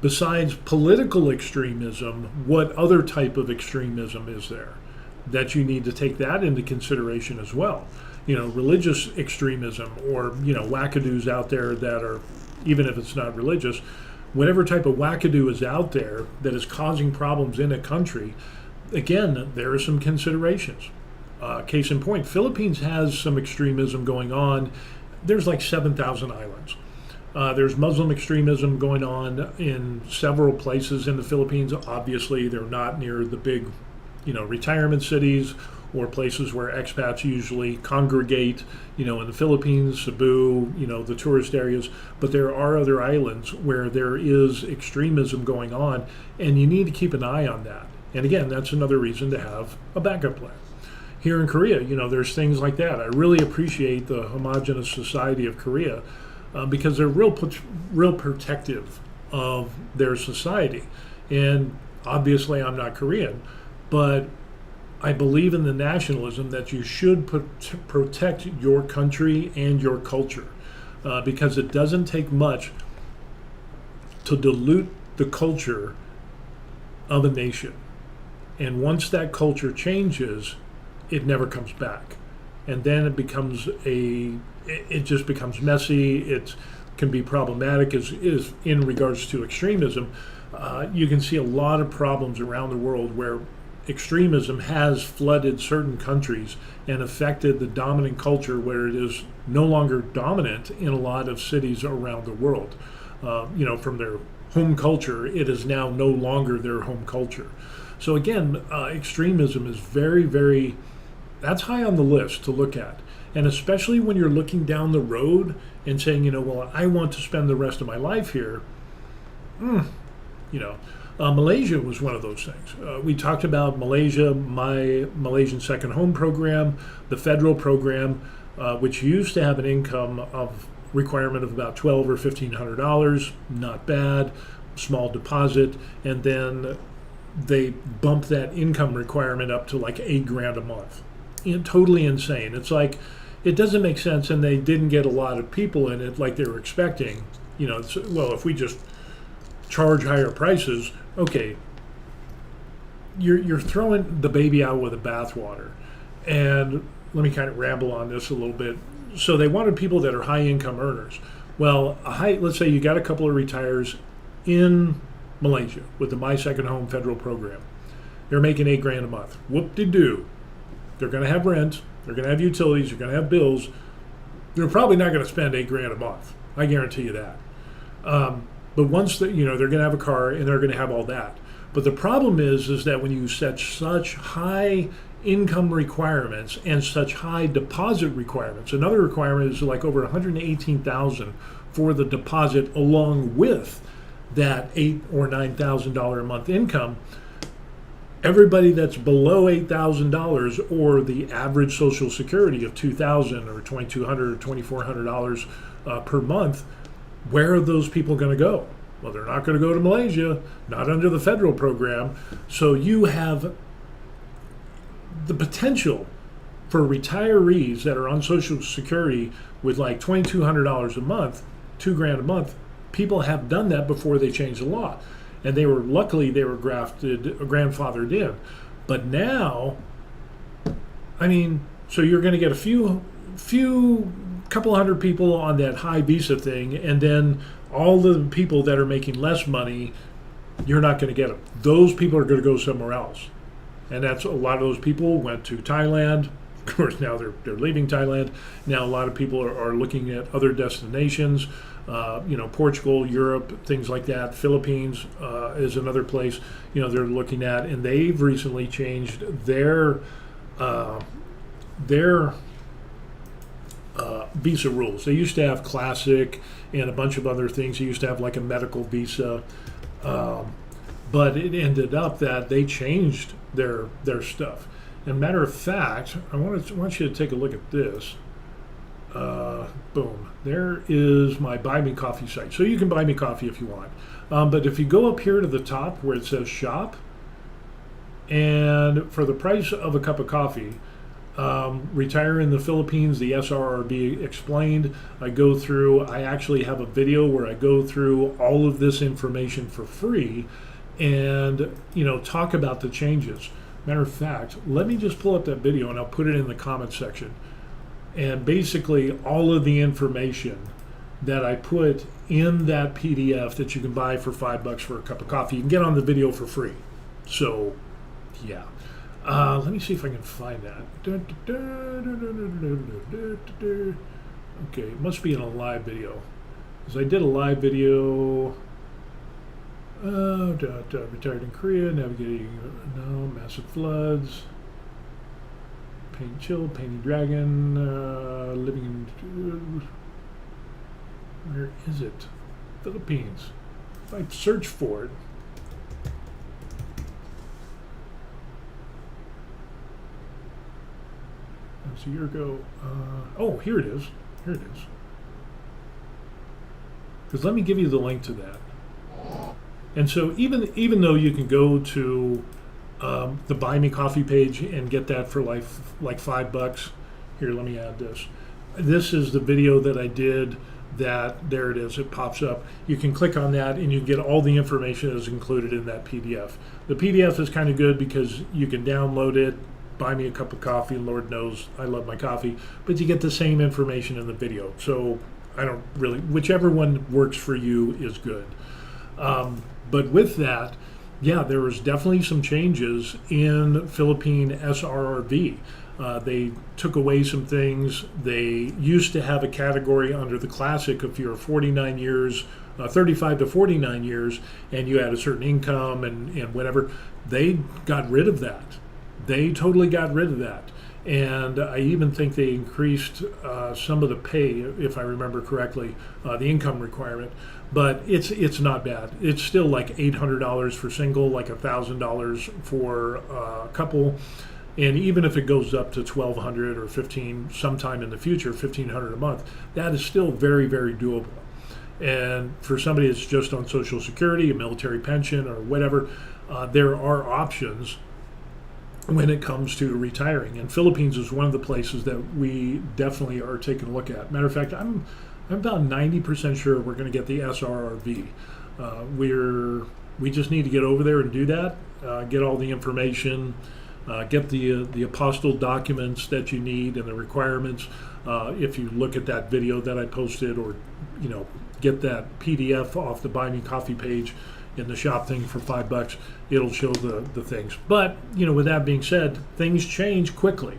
besides political extremism, what other type of extremism is there that you need to take that into consideration as well? Religious extremism, or, wackadoos out there that are, even if it's not religious, whatever type of wackadoo is out there that is causing problems in a country, again, there are some considerations. Case in point, Philippines has some extremism going on. There's like 7,000 islands. There's Muslim extremism going on in several places in the Philippines. Obviously, they're not near the big, retirement cities or places where expats usually congregate, in the Philippines, Cebu, the tourist areas. But there are other islands where there is extremism going on, and you need to keep an eye on that. And again, that's another reason to have a backup plan. Here in Korea, there's things like that. I really appreciate the homogenous society of Korea because they're real protective of their society. And obviously, I'm not Korean, but I believe in the nationalism that you should protect your country and your culture because it doesn't take much to dilute the culture of a nation. And once that culture changes, it never comes back. And then it just becomes messy. It can be problematic is in regards to extremism. You can see a lot of problems around the world where extremism has flooded certain countries and affected the dominant culture where it is no longer dominant in a lot of cities around the world. From their home culture, it is now no longer their home culture. So again, extremism is very, very, that's high on the list to look at. And especially when you're looking down the road and saying, well, I want to spend the rest of my life here. Malaysia was one of those things. We talked about Malaysia, my Malaysian Second Home program, the federal program, which used to have an income of requirement of about $1,200 or $1,500, not bad, small deposit, and then they bumped that income requirement up to like $8,000 a month. Totally insane. It's like, it doesn't make sense, and they didn't get a lot of people in it like they were expecting. Well, if we just charge higher prices, okay, you're throwing the baby out with the bathwater. And let me kind of ramble on this a little bit. So they wanted people that are high income earners. Well, let's say you got a couple of retires in Malaysia with the My Second Home federal program. They're making $8,000 a month. Whoop-de-doo. They're going to have rent. They're going to have utilities. They're going to have bills. They're probably not going to spend $8,000 a month. I guarantee you that. But once they're going to have a car and they're going to have all that. But the problem is that when you set such high income requirements and such high deposit requirements, another requirement is like over $118,000 for the deposit, along with that $8,000 or $9,000 a month income. Everybody that's below $8,000 or the average Social Security of $2,000 or $2,200 or $2,400 per month, where are those people going to go? Well, they're not going to go to Malaysia, not under the federal program. So you have the potential for retirees that are on Social Security with like $2,200 a month, $2,000 a month. People have done that before they changed the law. And luckily they were grandfathered in. But now, so you're going to get a couple hundred people on that high visa thing, and then all the people that are making less money, you're not going to get them. Those people are going to go somewhere else. And that's a lot of those people went to Thailand. Of course, now they're leaving Thailand. Now a lot of people are looking at other destinations. Portugal, Europe, things like that. Philippines is another place, they're looking at, and they've recently changed their visa rules. They used to have classic and a bunch of other things. They used to have like a medical visa, but it ended up that they changed their stuff. And matter of fact, I want you to take a look at this. Boom. There is my Buy Me Coffee site. So you can buy me coffee if you want. But if you go up here to the top where it says shop, and for the price of a cup of coffee, retire in the Philippines, the SRRB explained, I actually have a video where I go through all of this information for free and, talk about the changes. Matter of fact, let me just pull up that video and I'll put it in the comment section. And basically all of the information that I put in that PDF that you can buy for $5 for a cup of coffee, you can get on the video for free. So, yeah. Let me see if I can find that. Okay, it must be in a live video. Because I did a live video. Retired in Korea, navigating, massive floods. Painting Dragon, living in, where is it? Philippines. If I search for it, that's a year ago. Here it is. Because let me give you the link to that. And so even though you can go to the Buy Me Coffee page and get that for like $5. Here, let me add this. This is the video that I did. There it is. It pops up. You can click on that and you get all the information that is included in that PDF. The PDF is kind of good because you can download it, buy me a cup of coffee, and Lord knows I love my coffee, but you get the same information in the video. So whichever one works for you is good. But with that, yeah, there was definitely some changes in Philippine SRRB. They took away some things. They used to have a category under the classic if you're 49 years, 35 to 49 years, and you had a certain income and whatever. They got rid of that. They totally got rid of that. And I even think they increased some of the pay, if I remember correctly, the income requirement. but it's not bad. It's still like $800 for single, like $1,000 for couple, and even if it goes up to 1,200 or 15 sometime in the future, 1,500 a month, that is still very, very doable. And for somebody that's just on Social Security, a military pension, or whatever, there are options when it comes to retiring. And Philippines is one of the places that we definitely are taking a look at. Matter of fact, I'm about 90% sure we're going to get the SRRV. We just need to get over there and do that, get all the information, get the apostille documents that you need and the requirements. If you look at that video that I posted, or get that PDF off the Buy Me Coffee page in the shop thing for $5, it'll show the things. But with that being said, things change quickly.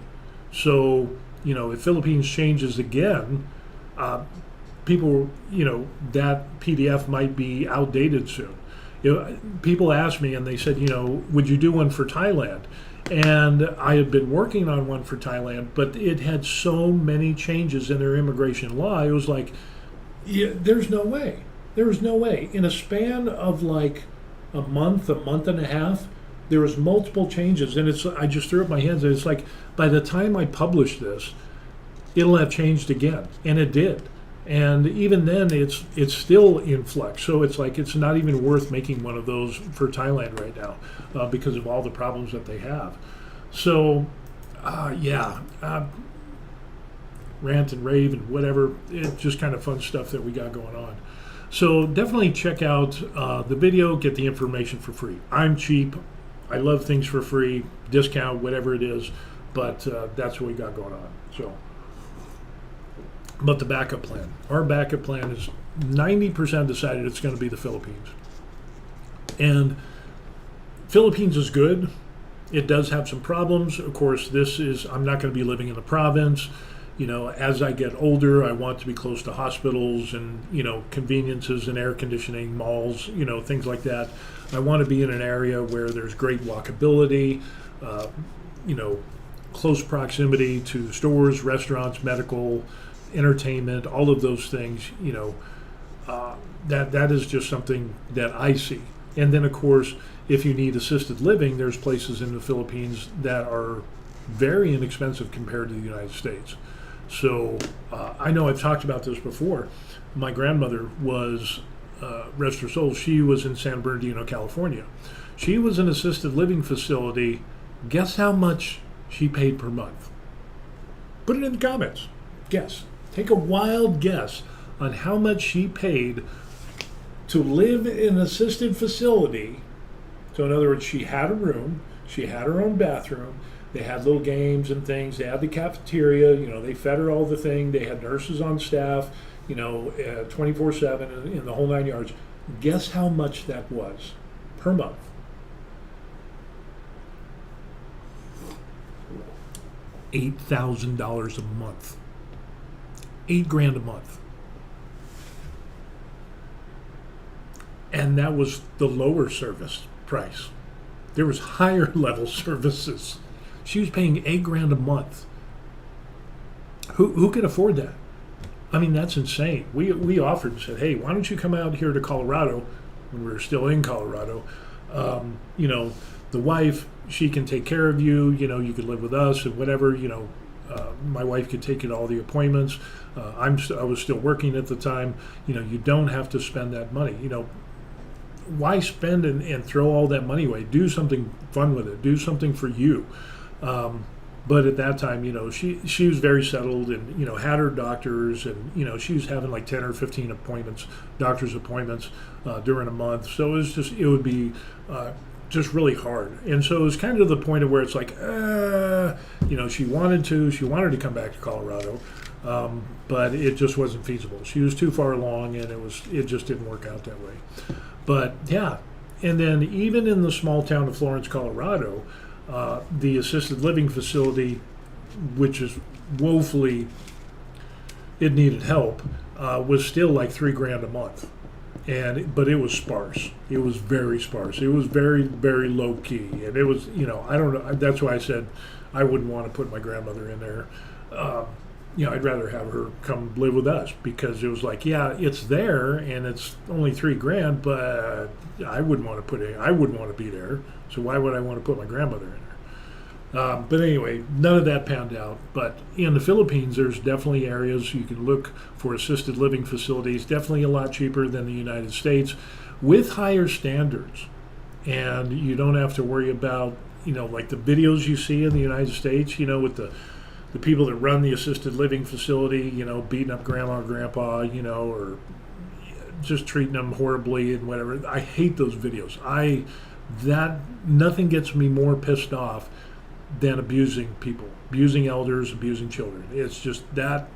So if Philippines changes again, people, that PDF might be outdated soon. People ask me and they said, would you do one for Thailand? And I had been working on one for Thailand, but it had so many changes in their immigration law. It was like, there's no way. There was no way. In a span of like a month and a half, there was multiple changes. And I just threw up my hands, and it's like, by the time I publish this, it'll have changed again. And it did. And even then, it's still in flux. So it's like, it's not even worth making one of those for Thailand right now because of all the problems that they have. So, rant and rave and whatever. It's just kind of fun stuff that we got going on. So definitely check out the video, get the information for free. I'm cheap. I love things for free, discount, whatever it is. But that's what we got going on. So. But the backup plan. Our backup plan is 90% decided it's going to be the Philippines. And Philippines is good. It does have some problems. Of course, I'm not going to be living in the province. As I get older, I want to be close to hospitals and, conveniences and air conditioning, malls, things like that. I want to be in an area where there's great walkability, close proximity to stores, restaurants, medical, entertainment, all of those things, that is just something that I see. And then, of course, if you need assisted living, there's places in the Philippines that are very inexpensive compared to the United States. So I know I've talked about this before. My grandmother was, rest her soul, she was in San Bernardino, California. She was in an assisted living facility. Guess how much she paid per month? Put it in the comments. Guess. Take a wild guess on how much she paid to live in an assisted facility. So in other words, she had a room, she had her own bathroom, they had little games and things, they had the cafeteria, they fed her all the thing, they had nurses on staff, 24/7 in the whole 9 yards. Guess how much that was per month? $8,000 a month. $8,000 a month. And that was the lower service price. There was higher level services. She was paying $8,000 a month. Who could afford that? I mean, that's insane. We offered and said, hey, why don't you come out here to Colorado when we were still in Colorado? The wife, she can take care of you. You could live with us and whatever. My wife could take you to all the appointments. I was still working at the time. You don't have to spend that money. Why spend and throw all that money away? Do something fun with it. Do something for you. But at that time, she was very settled and, had her doctors and, she was having like 10 or 15 appointments, doctor's appointments during a month. So it would be just really hard. And so it was kind of the point of where it's like, she wanted to come back to Colorado, but it just wasn't feasible. She was too far along and it just didn't work out that way. But yeah. And then even in the small town of Florence, Colorado, the assisted living facility, which is woefully, it needed help, was still like $3,000 a month. But it was sparse. It was very sparse. It was very, very low key. And it was, I don't know. That's why I said I wouldn't want to put my grandmother in there. I'd rather have her come live with us because it was like, yeah, it's there and it's only $3,000, but I wouldn't want to be there. So why would I want to put my grandmother in there? But anyway, none of that panned out. But in the Philippines, there's definitely areas you can look for assisted living facilities, definitely a lot cheaper than the United States with higher standards. And you don't have to worry about, like the videos you see in the United States, with the people that run the assisted living facility, beating up grandma or grandpa, or just treating them horribly and whatever. I hate those videos. Nothing gets me more pissed off than abusing people, abusing elders, abusing children. It's just that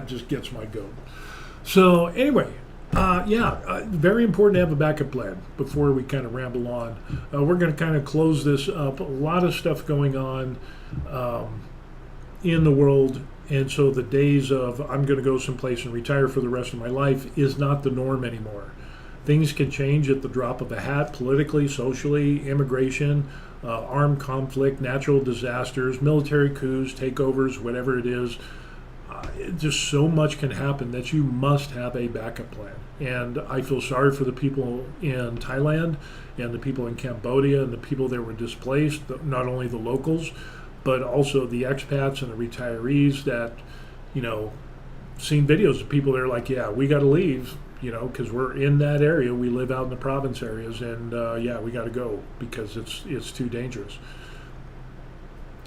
just gets my goat. So anyway, very important to have a backup plan before we kind of ramble on. We're going to kind of close this up. A lot of stuff going on in the world, and so the days of I'm going to go someplace and retire for the rest of my life is not the norm anymore. Things can change at the drop of a hat, politically, socially, immigration, armed conflict, natural disasters, military coups, takeovers, whatever it is. Just so much can happen that you must have a backup plan. And I feel sorry for the people in Thailand and the people in Cambodia and the people that were displaced, not only the locals, but also the expats and the retirees that, seen videos of people that are like, yeah, we got to leave, because we're in that area. We live out in the province areas, and we got to go because it's too dangerous.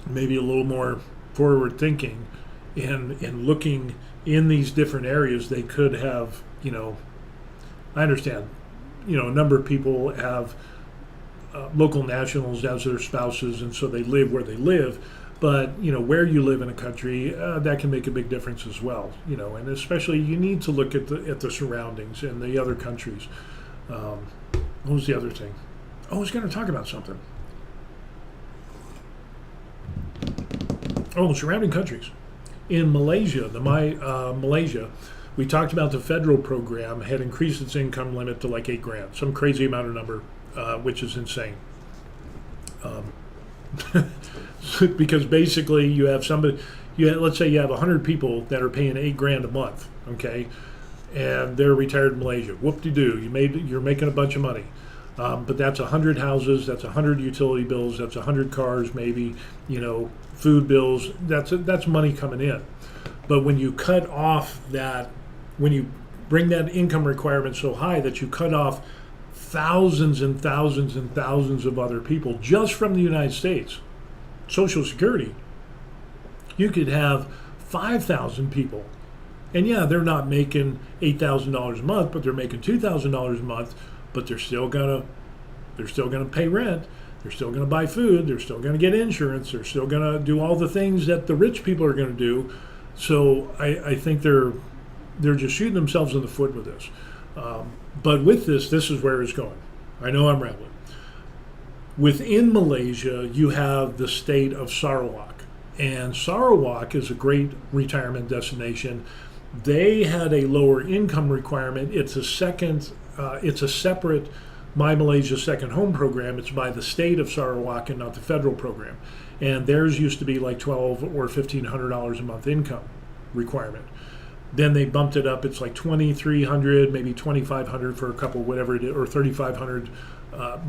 Maybe a little more forward thinking and looking in these different areas. They could have, I understand, a number of people have local nationals as their spouses, and so they live where they live. But where you live in a country, that can make a big difference as well. And especially you need to look at the surroundings and the other countries. What was the other thing? I was going to talk about something. Oh, surrounding countries. In Malaysia, Malaysia, we talked about the federal program had increased its income limit to like $8,000, some crazy amount of number, which is insane. Because basically you have let's say you have 100 people that are paying $8,000 a month, okay, and they're retired in Malaysia. Whoop-de-doo, you're making a bunch of money. But that's 100 houses, that's 100 utility bills, that's 100 cars, maybe, food bills. That's money coming in. But when you cut off that, when you bring that income requirement so high that you cut off thousands and thousands and thousands of other people just from the United States, Social Security, you could have 5,000 people. And yeah, they're not making $8,000 a month, but they're making $2,000 a month. But they're still gonna pay rent. They're still gonna buy food. They're still gonna get insurance. They're still gonna do all the things that the rich people are gonna do. So I think they're just shooting themselves in the foot with this. But with this is where it's going. I know I'm rambling. Within Malaysia, you have the state of Sarawak, and Sarawak is a great retirement destination. They had a lower income requirement. It's a separate My Malaysia Second Home program. It's by the state of Sarawak and not the federal program. And theirs used to be like $1,200 or $1,500 a month income requirement. Then they bumped it up. It's like $2,300, maybe $2,500 for a couple, whatever it is, or $3,500.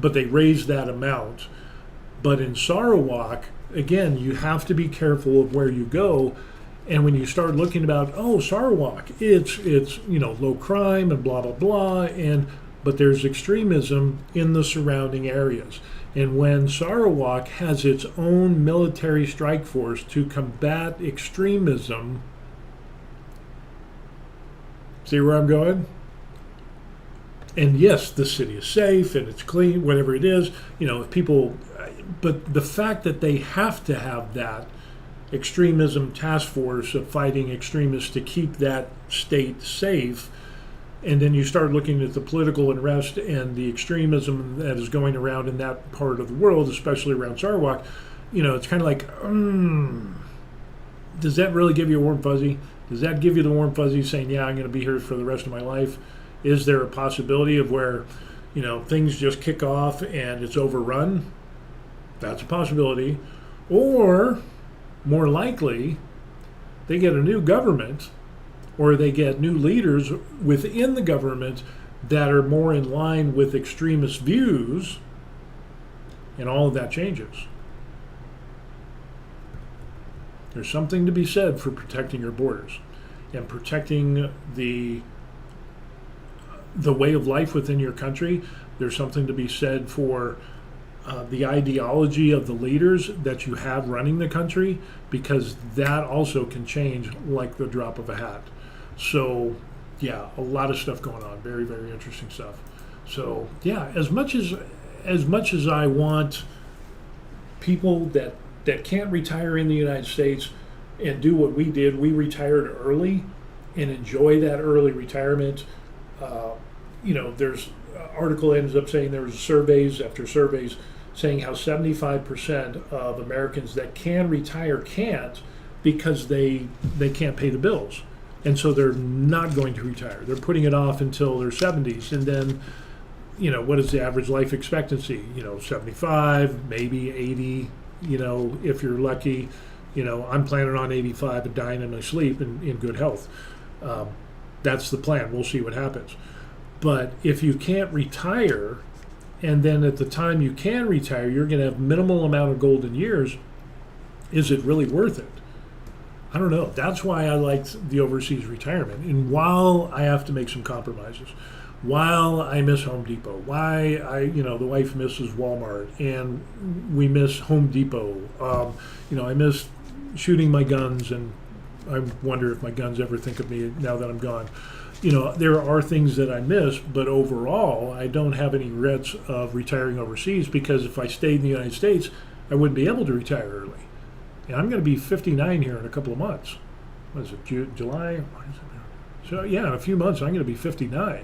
But they raised that amount. But in Sarawak, again, you have to be careful of where you go. And when you start looking about, Sarawak, it's low crime and blah, blah, blah, but there's extremism in the surrounding areas. And when Sarawak has its own military strike force to combat extremism, see where I'm going? And yes, the city is safe and it's clean, whatever it is, people, but the fact that they have to have that extremism task force of fighting extremists to keep that state safe, and then you start looking at the political unrest and the extremism that is going around in that part of the world, especially around Sarawak, it's kind of like, does that really give you a warm fuzzy? Does that give you the warm fuzzy saying, yeah, I'm going to be here for the rest of my life? Is there a possibility of where, things just kick off and it's overrun? That's a possibility. Or more likely, they get a new government or they get new leaders within the government that are more in line with extremist views, and all of that changes. There's something to be said for protecting your borders and protecting the way of life within your country. There's something to be said for the ideology of the leaders that you have running the country, because that also can change like the drop of a hat. So, yeah, a lot of stuff going on. Very, very interesting stuff. So, yeah, as much as I want people that can't retire in the United States and do what we did, we retired early and enjoy that early retirement. There's article ends up saying there was surveys after surveys saying how 75% of Americans that can retire can't because they can't pay the bills. And so they're not going to retire. They're putting it off until their 70s. And then, what is the average life expectancy? 75, maybe 80, if you're lucky. I'm planning on 85 and dying in my sleep and in good health. That's the plan. We'll see what happens. But if you can't retire, and then at the time you can retire, you're going to have minimal amount of golden years, is it really worth it? I don't know. That's why I liked the overseas retirement. And while I have to make some compromises, while I miss Home Depot, the wife misses Walmart, and we miss Home Depot. I miss shooting my guns, and I wonder if my guns ever think of me now that I'm gone. There are things that I miss, but overall, I don't have any regrets of retiring overseas, because if I stayed in the United States, I wouldn't be able to retire early. And I'm going to be 59 here in a couple of months. What is it, July? So, yeah, in a few months, I'm going to be 59.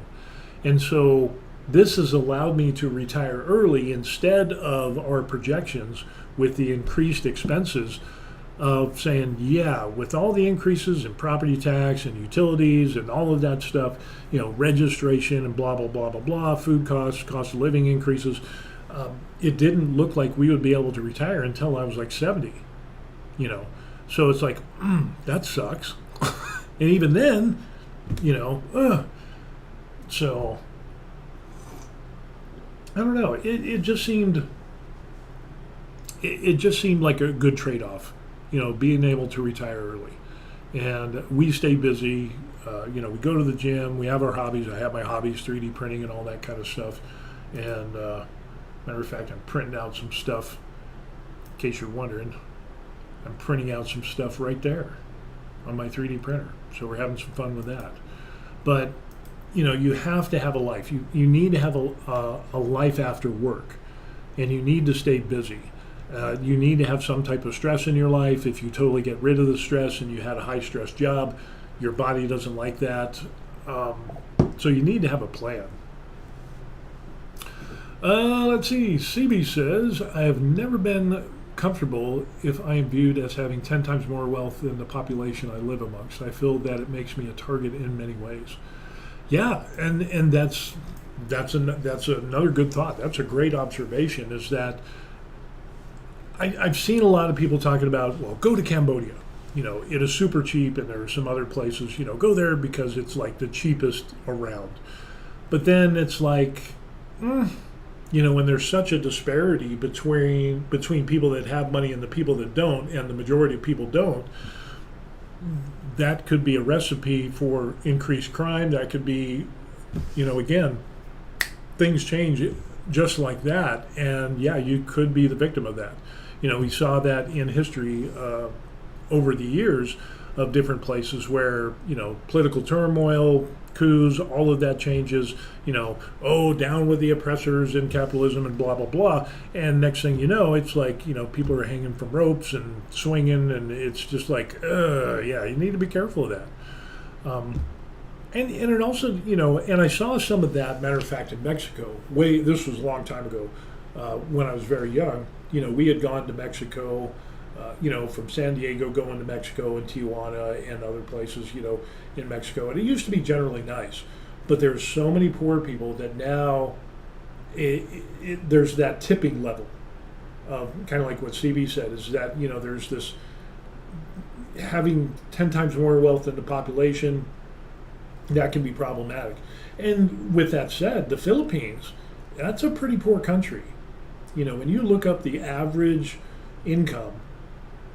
And so this has allowed me to retire early instead of our projections with the increased expenses of saying, yeah, with all the increases in property tax and utilities and all of that stuff, registration and blah, blah, blah, blah, blah, food costs, cost of living increases, it didn't look like we would be able to retire until I was like 70, So it's like, that sucks. And even then, so I don't know. It just seemed like a good trade-off. Being able to retire early. And we stay busy. We go to the gym. We have our hobbies. I have my hobbies, 3D printing and all that kind of stuff. And matter of fact, I'm printing out some stuff. In case you're wondering, I'm printing out some stuff right there on my 3D printer. So we're having some fun with that. But, you have to have a life. You need to have a life after work. And you need to stay busy. You need to have some type of stress in your life. If you totally get rid of the stress and you had a high-stress job, your body doesn't like that. So you need to have a plan. Let's see. CB says, I have never been comfortable if I am viewed as having 10 times more wealth than the population I live amongst. I feel that it makes me a target in many ways. Yeah, and that's another good thought. That's a great observation, is that I've seen a lot of people talking about, well, go to Cambodia. It is super cheap, and there are some other places, go there because it's like the cheapest around. But then it's like, when there's such a disparity between people that have money and the people that don't, and the majority of people don't, that could be a recipe for increased crime. That could be, again, things change just like that. And yeah, you could be the victim of that. We saw that in history over the years of different places where, political turmoil, coups, all of that changes, down with the oppressors in capitalism and blah, blah, blah. And next thing you know, it's like, people are hanging from ropes and swinging, and it's just like, yeah, you need to be careful of that. And it also, and I saw some of that, matter of fact, in Mexico. This was a long time ago when I was very young. We had gone to Mexico, from San Diego going to Mexico and Tijuana and other places, in Mexico. And it used to be generally nice. But there's so many poor people that now there's that tipping level of kind of like what CB said, is that, there's this, having 10 times more wealth than the population, that can be problematic. And with that said, the Philippines, that's a pretty poor country. When you look up the average income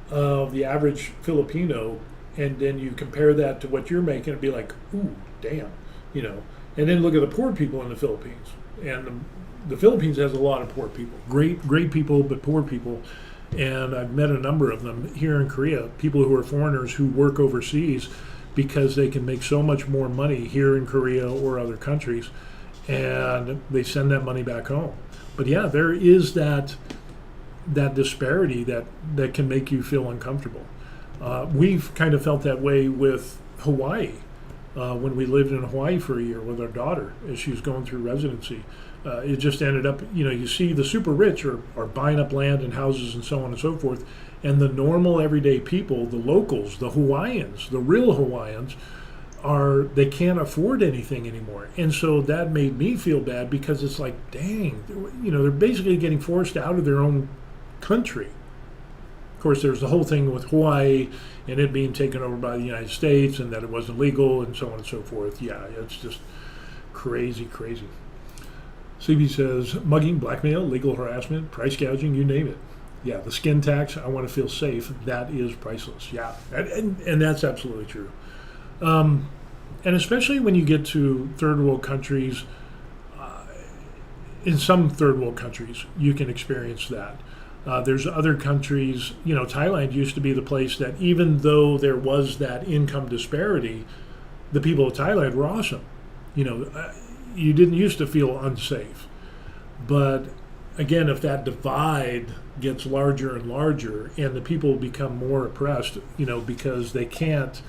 of the average Filipino, and then you compare that to what you're making, it'd be like, ooh, damn, And then look at the poor people in the Philippines. And the Philippines has a lot of poor people. Great people, but poor people. And I've met a number of them here in Korea, people who are foreigners who work overseas because they can make so much more money here in Korea or other countries, and they send that money back home. But yeah, there is that disparity that can make you feel uncomfortable. We've kind of felt that way with Hawaii when we lived in Hawaii for a year with our daughter as she was going through residency. It just ended up, you see the super rich are buying up land and houses and so on and so forth. And the normal everyday people, the locals, the Hawaiians, the real Hawaiians, they can't afford anything anymore. And so that made me feel bad because it's like, dang, they're basically getting forced out of their own country. Of course, there's the whole thing with Hawaii and it being taken over by the United States and that it wasn't legal and so on and so forth. Yeah, it's just crazy. CB says, mugging, blackmail, legal harassment, price gouging, you name it. Yeah, the skin tax, I want to feel safe, that is priceless. Yeah, and that's absolutely true. And especially when you get to third world countries, in some third world countries, you can experience that. There's other countries, Thailand used to be the place that even though there was that income disparity, the people of Thailand were awesome. You didn't used to feel unsafe. But again, if that divide gets larger and larger and the people become more oppressed, because they can't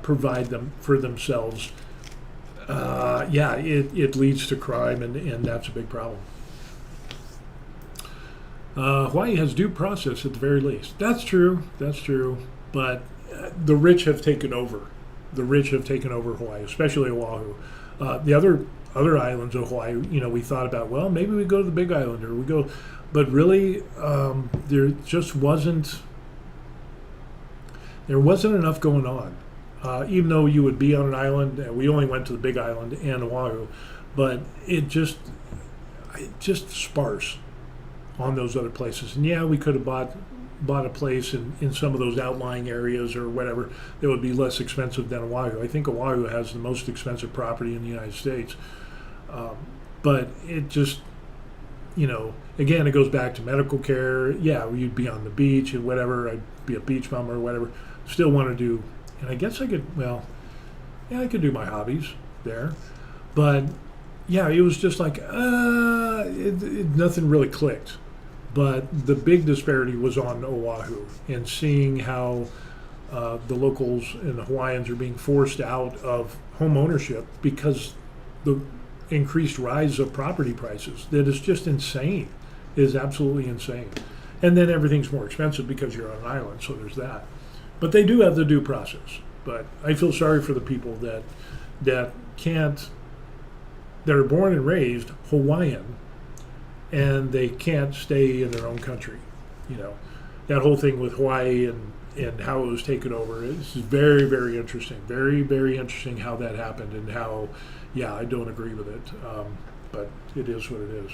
provide them for themselves, it leads to crime, and that's a big problem. Hawaii has due process at the very least. That's true. But the rich have taken over. Hawaii, especially Oahu. The other islands of Hawaii, we thought about, well, maybe we go to the Big Island or we go, but really there wasn't enough going on. Even though you would be on an island, we only went to the Big Island and Oahu, but it just sparse on those other places. And yeah, we could have bought a place in some of those outlying areas or whatever that would be less expensive than Oahu. I think Oahu has the most expensive property in the United States. But it just, again, it goes back to medical care. Yeah, you'd be on the beach and whatever. I'd be a beach bum or whatever. Still want to do, and I guess I could do my hobbies there. But yeah, it was just like, nothing really clicked. But the big disparity was on Oahu and seeing how the locals and the Hawaiians are being forced out of home ownership because the increased rise of property prices. That is just insane. It is absolutely insane. And then everything's more expensive because you're on an island, so there's that. But they do have the due process. But I feel sorry for the people that are born and raised Hawaiian and they can't stay in their own country. That whole thing with Hawaii and how it was taken over is very, very interesting. Very, very interesting how that happened and how, I don't agree with it. But it is what it is.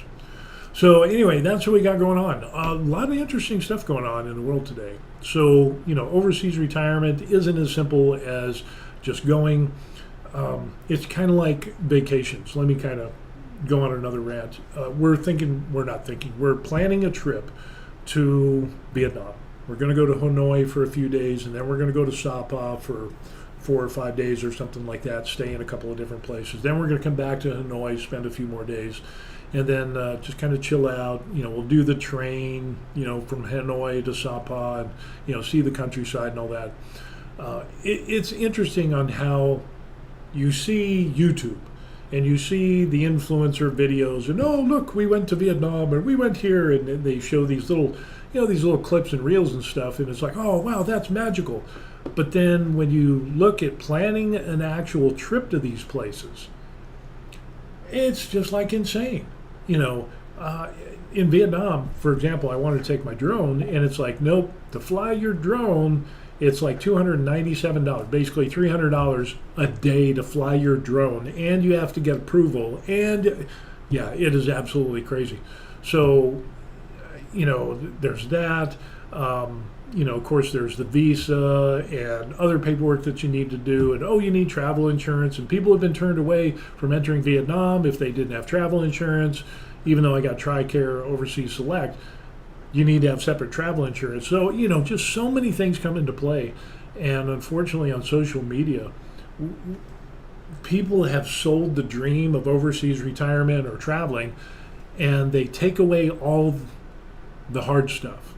So anyway, that's what we got going on. A lot of interesting stuff going on in the world today. So, overseas retirement isn't as simple as just going. It's kind of like vacations. Let me kind of go on another rant. We're planning a trip to Vietnam. We're going to go to Hanoi for a few days, and then we're going to go to Sapa for 4 or 5 days or something like that, stay in a couple of different places. Then we're going to come back to Hanoi, spend a few more days, and then just kind of chill out. We'll do the train, from Hanoi to Sapa, and, see the countryside and all that. It's interesting on how you see YouTube and you see the influencer videos and, oh, look, we went to Vietnam or we went here, and they show these little clips and reels and stuff, and it's like, oh, wow, that's magical. But then when you look at planning an actual trip to these places, it's just like insane. In Vietnam, for example, I wanted to take my drone, and it's like, nope, to fly your drone, It's like $297, basically $300 a day to fly your drone, and you have to get approval. And yeah, it is absolutely crazy. So, there's that. Of course, there's the visa and other paperwork that you need to do. And you need travel insurance. And people have been turned away from entering Vietnam if they didn't have travel insurance. Even though I got TRICARE Overseas Select, you need to have separate travel insurance. So, just so many things come into play. And unfortunately, on social media, people have sold the dream of overseas retirement or traveling, and they take away all the hard stuff.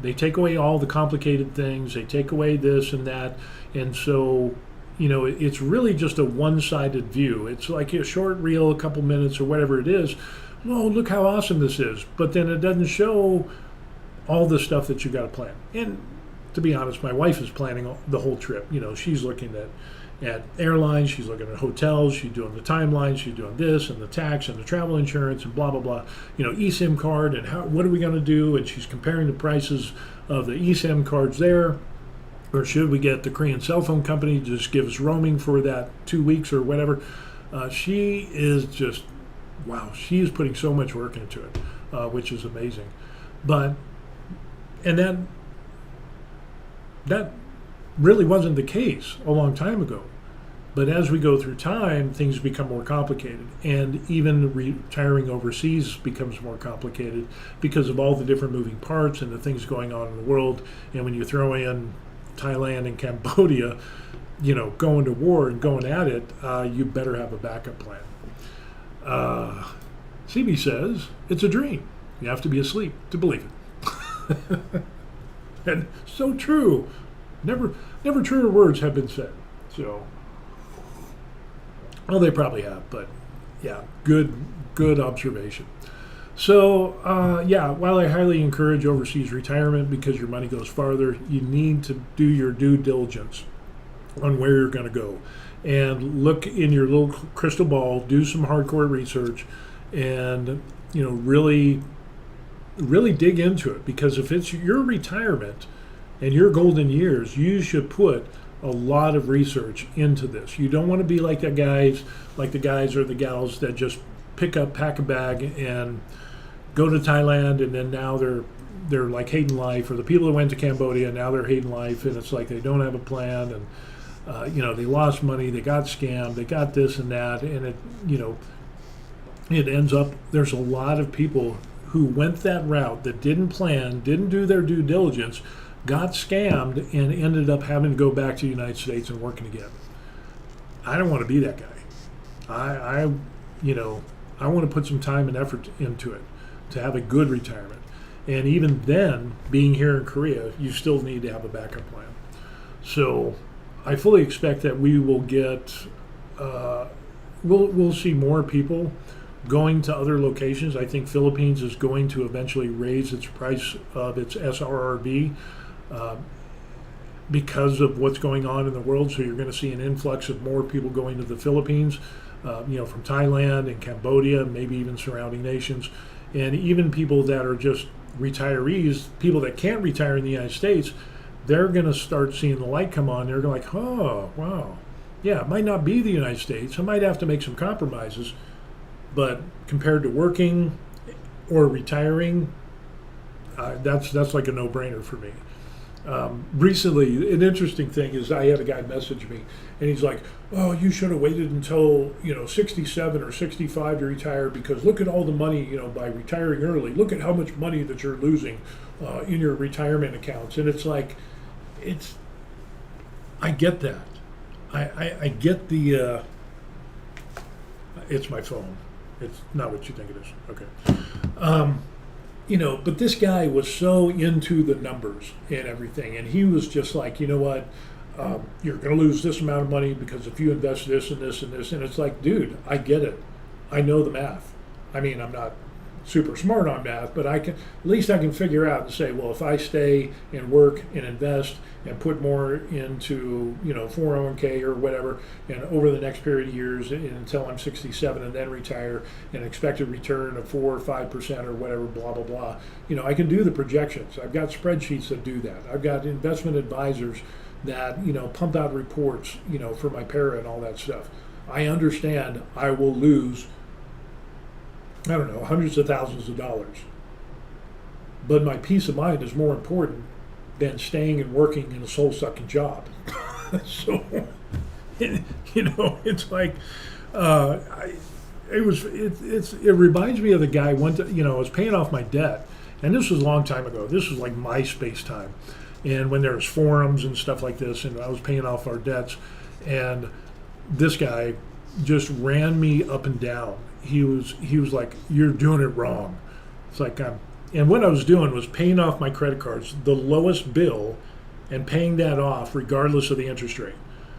They take away all the complicated things. They take away this and that. And so, it's really just a one-sided view. It's like a short reel, a couple minutes or whatever it is. Well, look how awesome this is. But then it doesn't show all the stuff that you got to plan. And to be honest, my wife is planning the whole trip. She's looking at airlines, she's looking at hotels, she's doing the timeline, she's doing this and the tax and the travel insurance and blah, blah, blah. eSIM card and what are we going to do? And she's comparing the prices of the eSIM cards there. Or should we get the Korean cell phone company to just give us roaming for that 2 weeks or whatever? She is just, wow, she is putting so much work into it, which is amazing. And that really wasn't the case a long time ago. But as we go through time, things become more complicated. And even retiring overseas becomes more complicated because of all the different moving parts and the things going on in the world. And when you throw in Thailand and Cambodia, going to war and going at it, you better have a backup plan. CB says, it's a dream. You have to be asleep to believe it. And so true. Never truer words have been said. So, well, they probably have, but yeah, good observation. So, while I highly encourage overseas retirement because your money goes farther, you need to do your due diligence on where you're going to go. And look in your little crystal ball, do some hardcore research, and, really dig into it. Because if it's your retirement and your golden years, you should put a lot of research into this. You don't want to be like the guys or the gals that just pick up, pack a bag, and go to Thailand, and then now they're like hating life. Or the people that went to Cambodia, now they're hating life, and it's like they don't have a plan, and they lost money, they got scammed, they got this and that, and it ends up, there's a lot of people who went that route that didn't plan, didn't do their due diligence, got scammed, and ended up having to go back to the United States and working again. I don't want to be that guy. I want to put some time and effort into it to have a good retirement. And even then, being here in Korea, you still need to have a backup plan. So I fully expect that we will get, we'll see more people going to other locations. I think Philippines is going to eventually raise its price of its SRRB because of what's going on in the world. So you're going to see an influx of more people going to the Philippines, from Thailand and Cambodia, maybe even surrounding nations. And even people that are just retirees, people that can't retire in the United States, they're going to start seeing the light come on. They're like, oh, wow. Yeah, it might not be the United States. I might have to make some compromises. But compared to working or retiring, that's like a no-brainer for me. Recently, an interesting thing is I had a guy message me, and he's like, oh, you should have waited until 67 or 65 to retire, because look at all the money, by retiring early. Look at how much money that you're losing in your retirement accounts. And it's like, I get that. I get the, it's my phone. It's not what you think it is. Okay. But this guy was so into the numbers and everything. And he was just like, you know what? You're going to lose this amount of money because if you invest this and this and this. And it's like, dude, I get it. I know the math. I mean, I'm not super smart on math, but at least I can figure out and say, well, if I stay and work and invest and put more into 401k or whatever, and over the next period of years until I'm 67 and then retire, an expected return of 4 or 5% or whatever, blah blah blah. I can do the projections. I've got spreadsheets that do that. I've got investment advisors that pump out reports for my para and all that stuff. I understand I will lose, I don't know, hundreds of thousands of dollars. But my peace of mind is more important than staying and working in a soul-sucking job. So, it's like, it reminds me of the guy I was paying off my debt, and this was a long time ago. This was like MySpace time, and when there was forums and stuff like this, and I was paying off our debts, and this guy just ran me up and down. He was like, "You're doing it wrong." It's like and what I was doing was paying off my credit cards, the lowest bill, and paying that off regardless of the interest rate.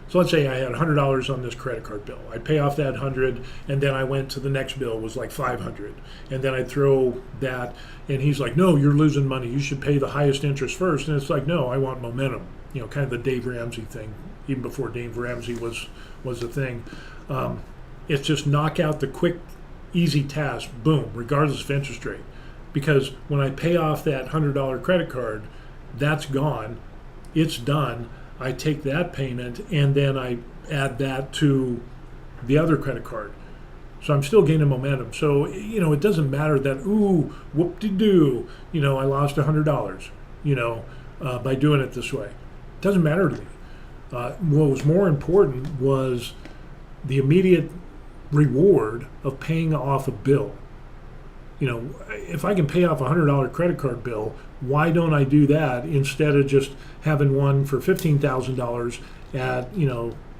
So let's say I had $100 on this credit card bill. I'd pay off that 100, and then I went to the next bill was like 500, and then I'd throw that. And he's like, "No, you're losing money. You should pay the highest interest first." And it's like, no, I want momentum. Kind of the Dave Ramsey thing, even before Dave Ramsey was a thing. It's just knock out the quick, easy task, boom, regardless of interest rate. Because when I pay off that $100 credit card, that's gone, it's done. I take that payment and then I add that to the other credit card. So I'm still gaining momentum. So, it doesn't matter that, ooh, whoop-de-doo, I lost $100, by doing it this way. It doesn't matter to me. What was more important was the immediate reward of paying off a bill. If I can pay off a $100 credit card bill, why don't I do that instead of just having one for $15,000 at,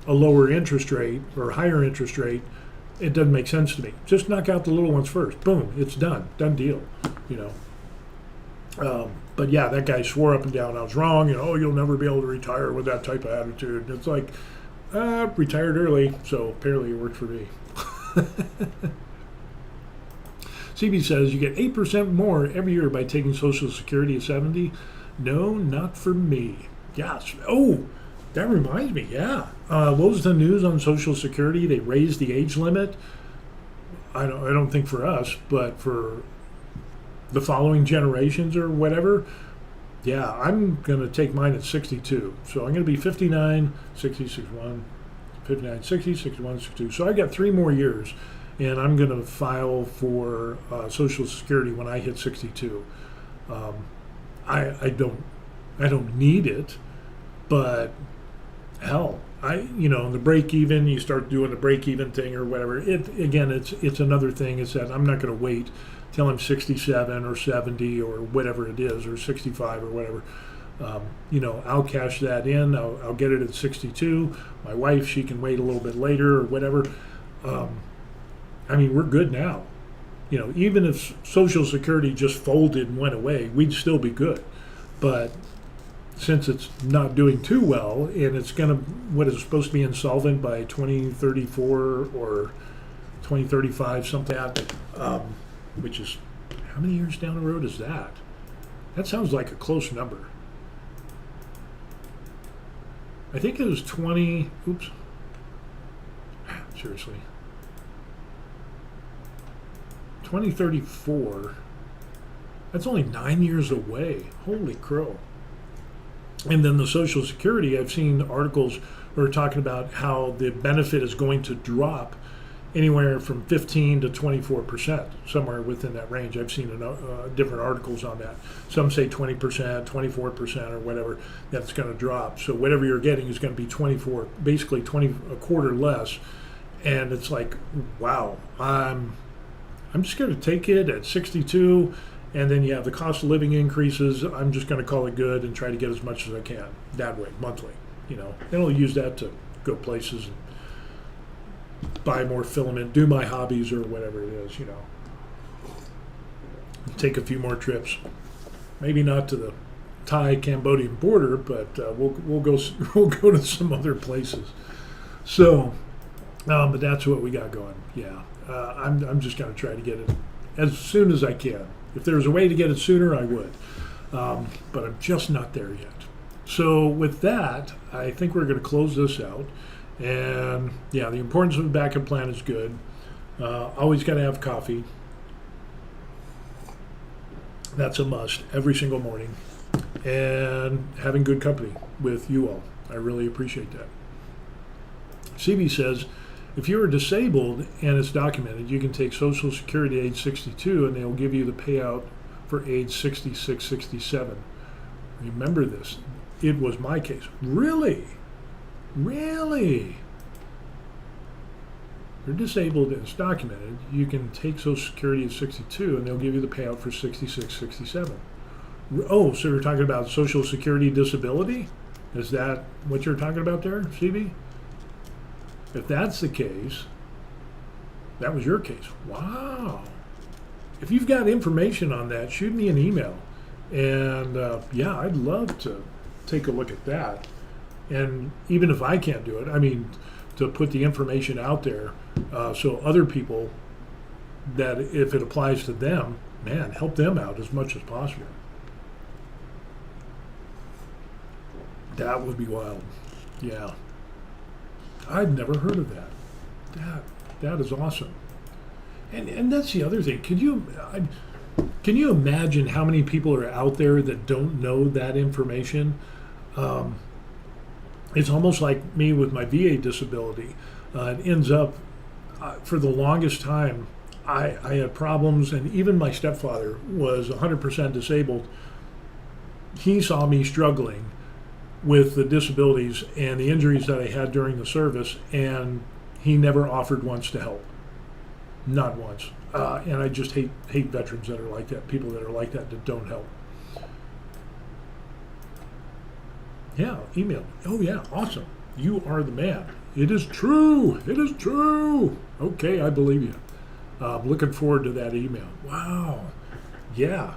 a lower interest rate or higher interest rate? It doesn't make sense to me. Just knock out the little ones first. Boom, it's done. Done deal, But yeah, that guy swore up and down I was wrong. You'll never be able to retire with that type of attitude. It's like, retired early, so apparently it worked for me. CB says you get 8% more every year by taking Social Security at 70. No, not for me. Yes. Oh, that reminds me. Yeah. What was the news on Social Security? They raised the age limit. I don't think for us, but for the following generations or whatever. Yeah, I'm going to take mine at 62. So I'm going to be 59, 60, 61, 59, 60, 61, 62. So I got 3 more years. And I'm going to file for Social Security when I hit 62. I don't need it, but hell, the break even. You start doing the break even thing or whatever. It's another thing. Is that I'm not going to wait till I'm 67 or 70 or whatever it is, or 65 or whatever. I'll cash that in. I'll get it at 62. My wife, she can wait a little bit later or whatever. We're good now. Even if Social Security just folded and went away, we'd still be good. But since it's not doing too well, and it's what is supposed to be insolvent by 2034 or 2035, something like that, which is, how many years down the road is that? That sounds like a close number. I think it was 2034. That's only 9 years away. Holy crow. And then the Social Security, I've seen articles where talking about how the benefit is going to drop anywhere from 15 to 24%, somewhere within that range. I've seen different articles on that. Some say 20%, 24% or whatever, that's going to drop. So whatever you're getting is going to be 24, basically a quarter less. And it's like, wow, I'm just going to take it at 62, and then you have the cost of living increases. I'm just going to call it good and try to get as much as I can that way, monthly. And I'll use that to go places and buy more filament, do my hobbies or whatever it is. Take a few more trips. Maybe not to the Thai Cambodian border, but we'll go to some other places. So, but that's what we got going. Yeah. I'm just going to try to get it as soon as I can. If there was a way to get it sooner, I would. But I'm just not there yet. So with that, I think we're going to close this out. And yeah, the importance of a backup plan is good. Always got to have coffee. That's a must every single morning. And having good company with you all. I really appreciate that. CB says, if you are disabled and it's documented, you can take Social Security age 62 and they'll give you the payout for age 66, 67. Remember this. It was my case. Really? Really? You're disabled and it's documented, you can take Social Security at 62 and they'll give you the payout for 66, 67. Oh, so you're talking about Social Security disability? Is that what you're talking about there, CB? If that's the case, that was your case. Wow. If you've got information on that, shoot me an email. And yeah, I'd love to take a look at that. And even if I can't do it, I mean, to put the information out there so other people, that if it applies to them, man, help them out as much as possible. That would be wild. Yeah. I'd never heard of that. That is awesome. And that's the other thing. Can you imagine how many people are out there that don't know that information? It's almost like me with my VA disability. It ends up, for the longest time, I had problems, and even my stepfather was 100% disabled. He saw me struggling with the disabilities and the injuries that I had during the service, and he never offered once to help. Not once. And I just hate veterans that are like that, people that are like that don't help. Yeah, email me. Oh yeah, awesome. You are the man. It is true. It is true. Okay, I believe you. I'm looking forward to that email. Wow. Yeah.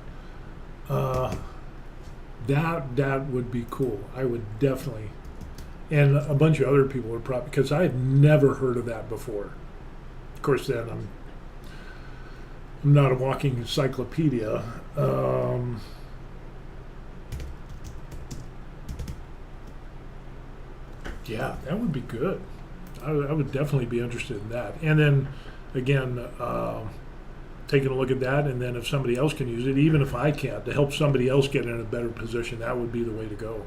That would be cool. I would definitely. And a bunch of other people would probably, because I had never heard of that before. Of course, then I'm not a walking encyclopedia. Yeah, that would be good. I would definitely be interested in that. And then, again, taking a look at that, and then if somebody else can use it, even if I can't, to help somebody else get in a better position, that would be the way to go.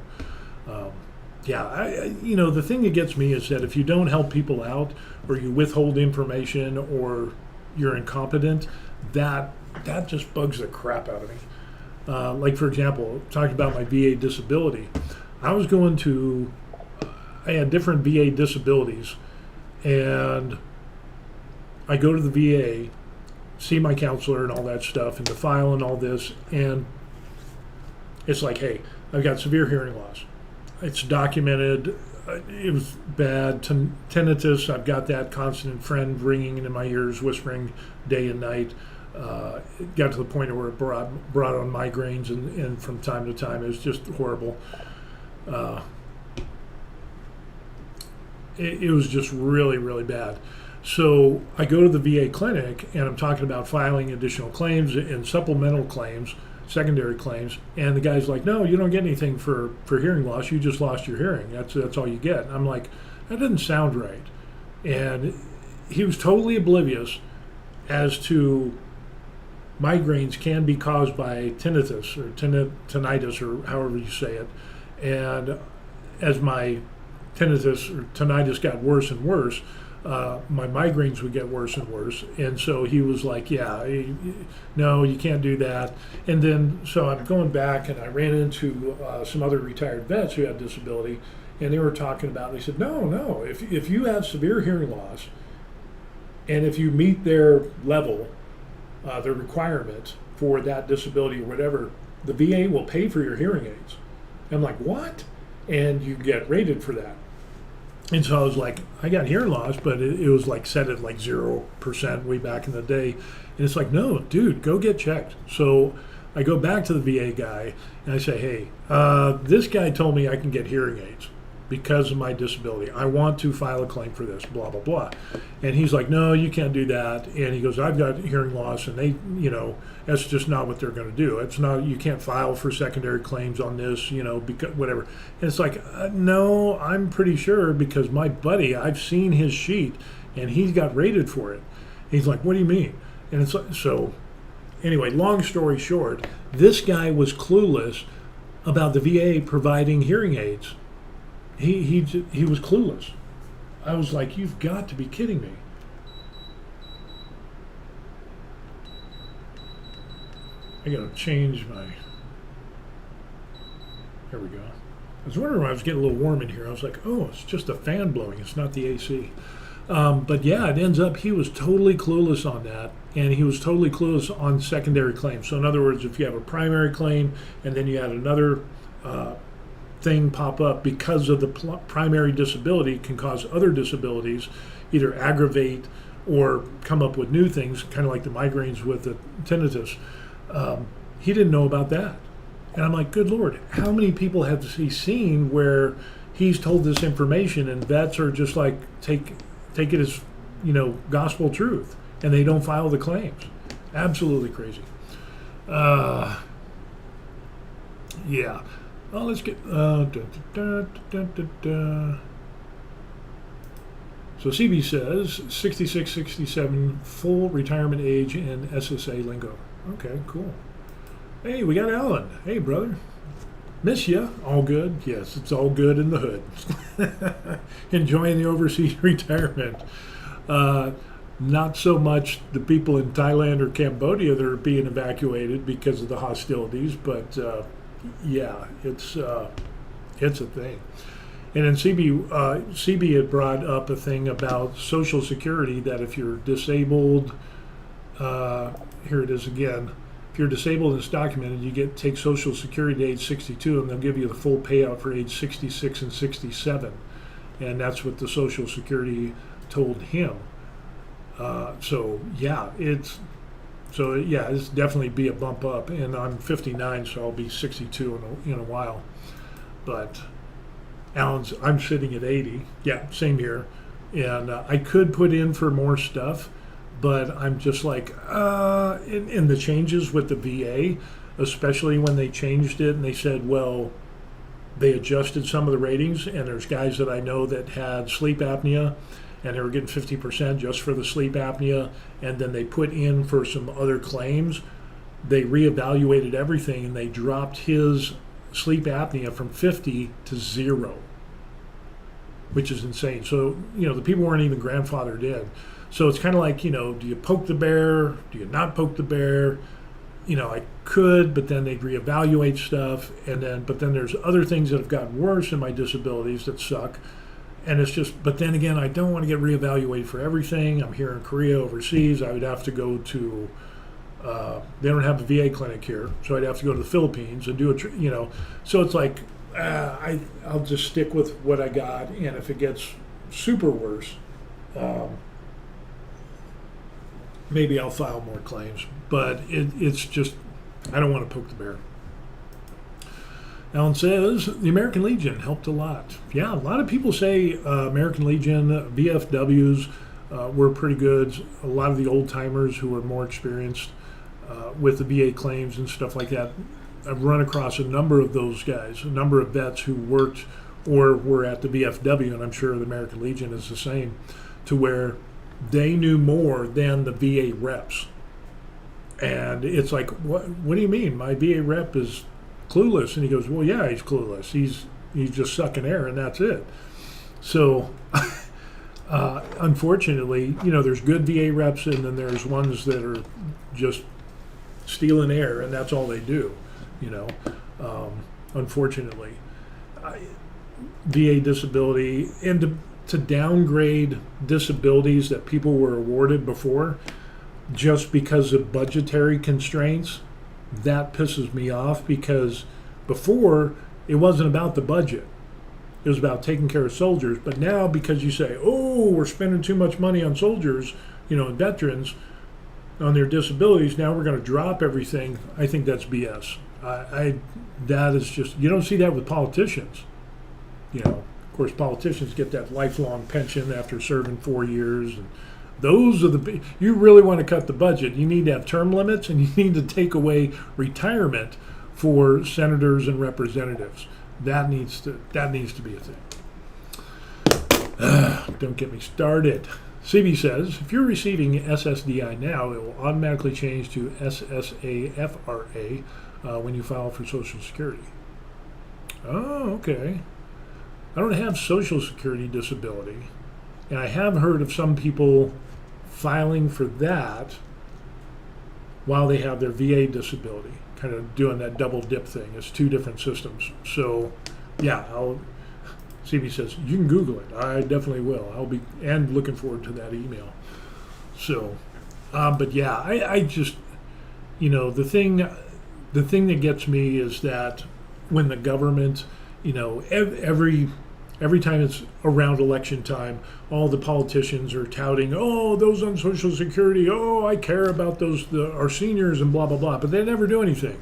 Yeah, the thing that gets me is that if you don't help people out, or you withhold information, or you're incompetent, that just bugs the crap out of me. Like, for example, talking about my VA disability, I had different VA disabilities, and I go to the VA, see my counselor and all that stuff, and the file and all this, and it's like, hey, I've got severe hearing loss. It's documented. It was bad. Tinnitus, I've got that constant friend ringing in my ears, whispering day and night. It got to the point where it brought on migraines, and from time to time, it was just horrible. It was just really, really bad. So I go to the VA clinic, and I'm talking about filing additional claims and supplemental claims, secondary claims, and the guy's like, no, you don't get anything for hearing loss. You just lost your hearing. That's all you get. And I'm like, that doesn't sound right. And he was totally oblivious as to migraines can be caused by tinnitus or tinnitus, or however you say it. And as my tinnitus or tinnitus got worse and worse, my migraines would get worse and worse. And so he was like, no, you can't do that. And then, so I'm going back, and I ran into some other retired vets who had disability, and they were talking about, they said, no, if you have severe hearing loss, and if you meet their level, their requirement for that disability or whatever, the VA will pay for your hearing aids. I'm like, what? And you get rated for that. And so I was like, I got hearing loss, but it was like set at like 0% way back in the day. And it's like, no, dude, go get checked. So I go back to the VA guy and I say, hey, this guy told me I can get hearing aids. because of my disability. I want to file a claim for this, blah, blah, blah. And he's like, no, you can't do that. And he goes, I've got hearing loss, and they, that's just not what they're going to do. It's not, you can't file for secondary claims on this, because whatever. And it's like, no, I'm pretty sure, because my buddy, I've seen his sheet, and he got rated for it. He's like, what do you mean? And it's like, so anyway, long story short, this guy was clueless about the VA providing hearing aids. He was clueless. I was like, you've got to be kidding me. I gotta change my, there we go. I was wondering when I was getting a little warm in here. I was like, oh, it's just a fan blowing. It's not the AC. But yeah, it ends up he was totally clueless on that, and he was totally clueless on secondary claims. So in other words, if you have a primary claim and then you had another thing pop up because of the primary disability, can cause other disabilities, either aggravate or come up with new things, kind of like the migraines with the tinnitus. He didn't know about that. And I'm like, good Lord, how many people have he seen where he's told this information and vets are just like, take it as, gospel truth, and they don't file the claims. Absolutely crazy. Yeah. Well, let's get, So CB says 66, 67, full retirement age in SSA lingo. Okay, cool. Hey, we got Alan. Hey, brother. Miss ya. All good? Yes, it's all good in the hood. Enjoying the overseas retirement. Not so much the people in Thailand or Cambodia that are being evacuated because of the hostilities, but yeah, it's a thing. And then CB had brought up a thing about Social Security, that if you're disabled, here it is again. If you're disabled and it's documented, you take Social Security to age 62, and they'll give you the full payout for age 66 and 67. And that's what the Social Security told him. So it's definitely be a bump up. And I'm 59, so I'll be 62 in a while. But I'm sitting at 80. Yeah, same here. And I could put in for more stuff, but I'm just like, in the changes with the VA, especially when they changed it and they said, well, they adjusted some of the ratings, and there's guys that I know that had sleep apnea, and they were getting 50% just for the sleep apnea, and then they put in for some other claims. They reevaluated everything, and they dropped his sleep apnea from 50 to 0, which is insane. So, the people weren't even grandfathered in. So it's kind of like, do you poke the bear? Do you not poke the bear? I could, but then they'd reevaluate stuff. But then there's other things that have gotten worse in my disabilities that suck. And it's just, but then again, I don't want to get reevaluated for everything. I'm here in Korea, overseas. I would have to go to, they don't have a VA clinic here. So I'd have to go to the Philippines and do so it's like, I'll just stick with what I got. And if it gets super worse, maybe I'll file more claims, but it's just, I don't want to poke the bear. Alan says, the American Legion helped a lot. Yeah, a lot of people say American Legion, VFWs were pretty good. A lot of the old timers who are more experienced with the VA claims and stuff like that. I've run across a number of those guys, a number of vets who worked or were at the VFW, and I'm sure the American Legion is the same, to where they knew more than the VA reps. And it's like, what do you mean? My VA rep is clueless. And he goes, well, yeah, he's clueless. He's just sucking air, and that's it. So unfortunately, there's good VA reps, and then there's ones that are just stealing air, and that's all they do, unfortunately. VA disability, and to downgrade disabilities that people were awarded before just because of budgetary constraints, that pisses me off, because before it wasn't about the budget. It was about taking care of soldiers. But now, because you say, oh, we're spending too much money on soldiers, and veterans on their disabilities, now we're going to drop everything. I think that's BS. That is just, you don't see that with politicians. Of course, politicians get that lifelong pension after serving 4 years. And those are you really want to cut the budget. You need to have term limits, and you need to take away retirement for senators and representatives. That needs to be a thing. Don't get me started. CB says, if you're receiving SSDI now, it will automatically change to SSAFRA when you file for Social Security. Oh, okay. I don't have Social Security disability, and I have heard of some people filing for that while they have their VA disability, kind of doing that double dip thing. It's two different systems. So, yeah, CB says, you can Google it. I definitely will. And looking forward to that email. So, but yeah, I just, the thing that gets me is that when the government, every time it's around election time, all the politicians are touting, oh, those on Social Security, oh, I care about our seniors and blah, blah, blah. But they never do anything,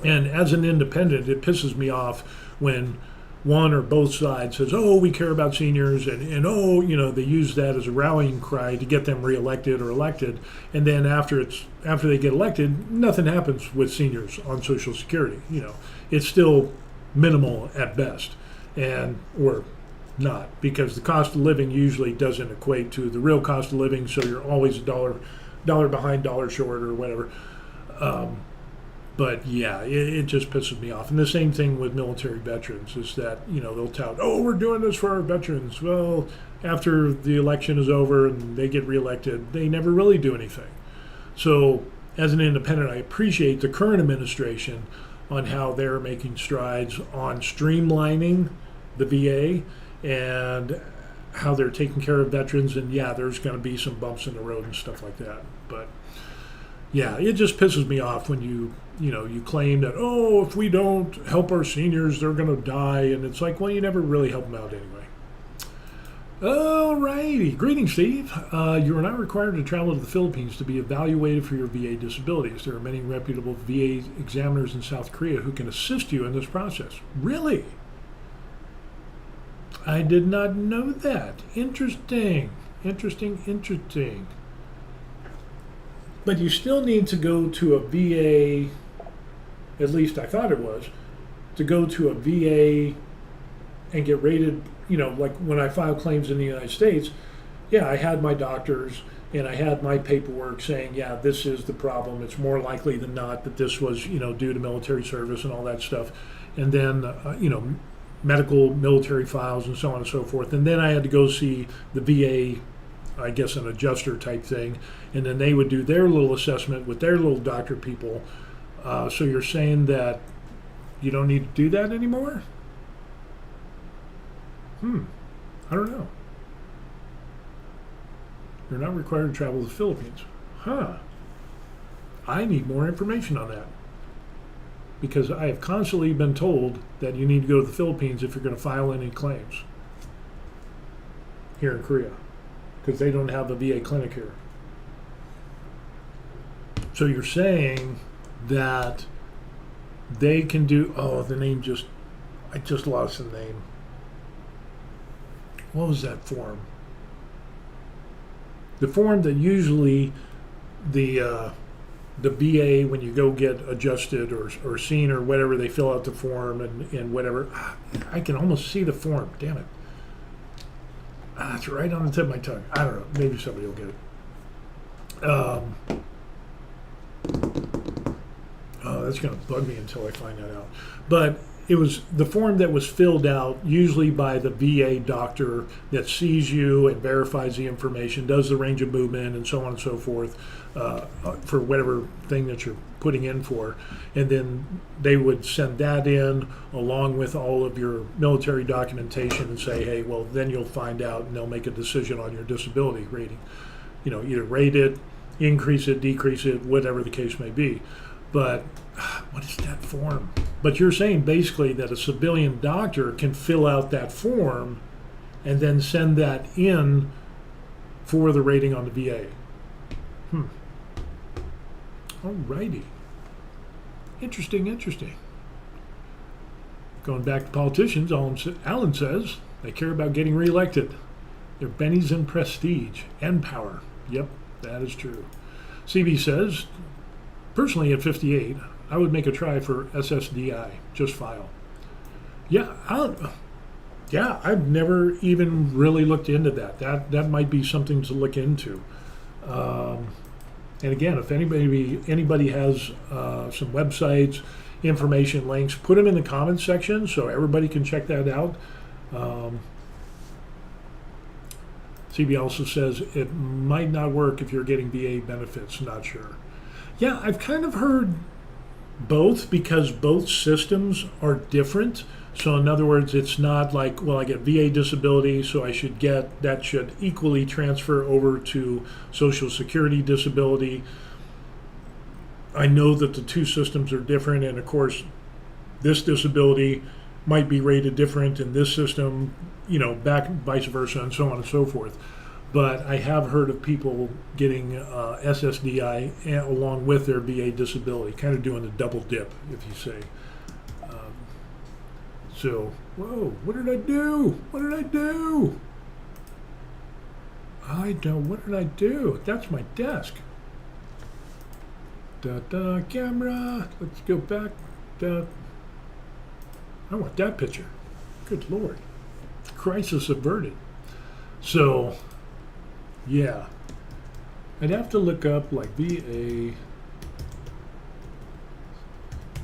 And as an independent, it pisses me off when one or both sides says, oh, we care about seniors, and oh, they use that as a rallying cry to get them reelected or elected. And then after they get elected, nothing happens with seniors on Social Security. It's still minimal at best, or not, because the cost of living usually doesn't equate to the real cost of living, so you're always a dollar behind, dollar short, or whatever. But yeah, it just pisses me off. And the same thing with military veterans is that, they'll tout, oh, we're doing this for our veterans. Well, after the election is over and they get reelected, they never really do anything. So as an independent, I appreciate the current administration on how they're making strides on streamlining the VA and how they're taking care of veterans. And yeah, there's going to be some bumps in the road and stuff like that. But yeah, it just pisses me off when you claim that, oh, if we don't help our seniors, they're going to die. And it's like, well, you never really help them out anyway. All righty. Greetings, Steve. You are not required to travel to the Philippines to be evaluated for your VA disabilities. There are many reputable VA examiners in South Korea who can assist you in this process. Really? I did not know that. Interesting. But you still need to go to a VA, at least I thought it was, to go to a VA and get rated, like when I filed claims in the United States, yeah, I had my doctors and I had my paperwork saying, yeah, this is the problem. It's more likely than not that this was, due to military service and all that stuff. And then, medical military files and so on and so forth. And then I had to go see the VA, I guess an adjuster type thing, and then they would do their little assessment with their little doctor people. So you're saying that you don't need to do that anymore? I don't know. You're not required to travel to the Philippines. I need more information on that, because I have constantly been told that you need to go to the Philippines if you're going to file any claims here in Korea, because they don't have a VA clinic here. So you're saying that they can do, I just lost the name. What was that form? The form that usually the VA, when you go get adjusted or seen or whatever, they fill out the form and whatever. I can almost see the form. Damn it. It's right on the tip of my tongue. I don't know. Maybe somebody will get it. That's going to bug me until I find that out. But it was the form that was filled out usually by the VA doctor that sees you and verifies the information, does the range of movement and so on and so forth for whatever thing that you're putting in for. And then they would send that in along with all of your military documentation and say, hey, well, then you'll find out and they'll make a decision on your disability rating. Either rate it, increase it, decrease it, whatever the case may be. But what is that form? But you're saying basically that a civilian doctor can fill out that form and then send that in for the rating on the VA. All righty. Interesting. Going back to politicians, Allen says they care about getting reelected. They're bennies in prestige and power. Yep, that is true. CB says, personally at 58, I would make a try for SSDI. Just file. Yeah, I've never even really looked into that. That might be something to look into. And again, if anybody has some websites, information, links, put them in the comments section so everybody can check that out. CB also says it might not work if you're getting VA benefits. Not sure. Yeah, I've kind of heard both because both systems are different. So in other words, it's not like, well, I get VA disability, so that should equally transfer over to Social Security disability. I know that the two systems are different, and of course, this disability might be rated different in this system, back vice versa, and so on and so forth. But I have heard of people getting SSDI along with their VA disability, kind of doing a double dip, if you say. So, whoa, what did I do? What did I do? What did I do? That's my desk. Camera. Let's go back. I want that picture. Good Lord. Crisis averted. So, yeah. I'd have to look up like VA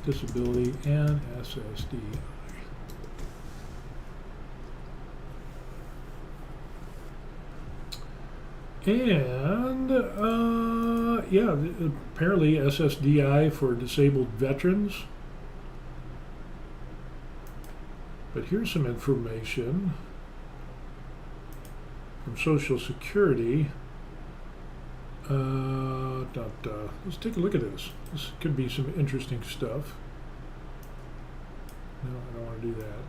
disability and SSDI. And apparently SSDI for disabled veterans. But here's some information from Social Security. Let's take a look at this. This could be some interesting stuff. No, I don't want to do that.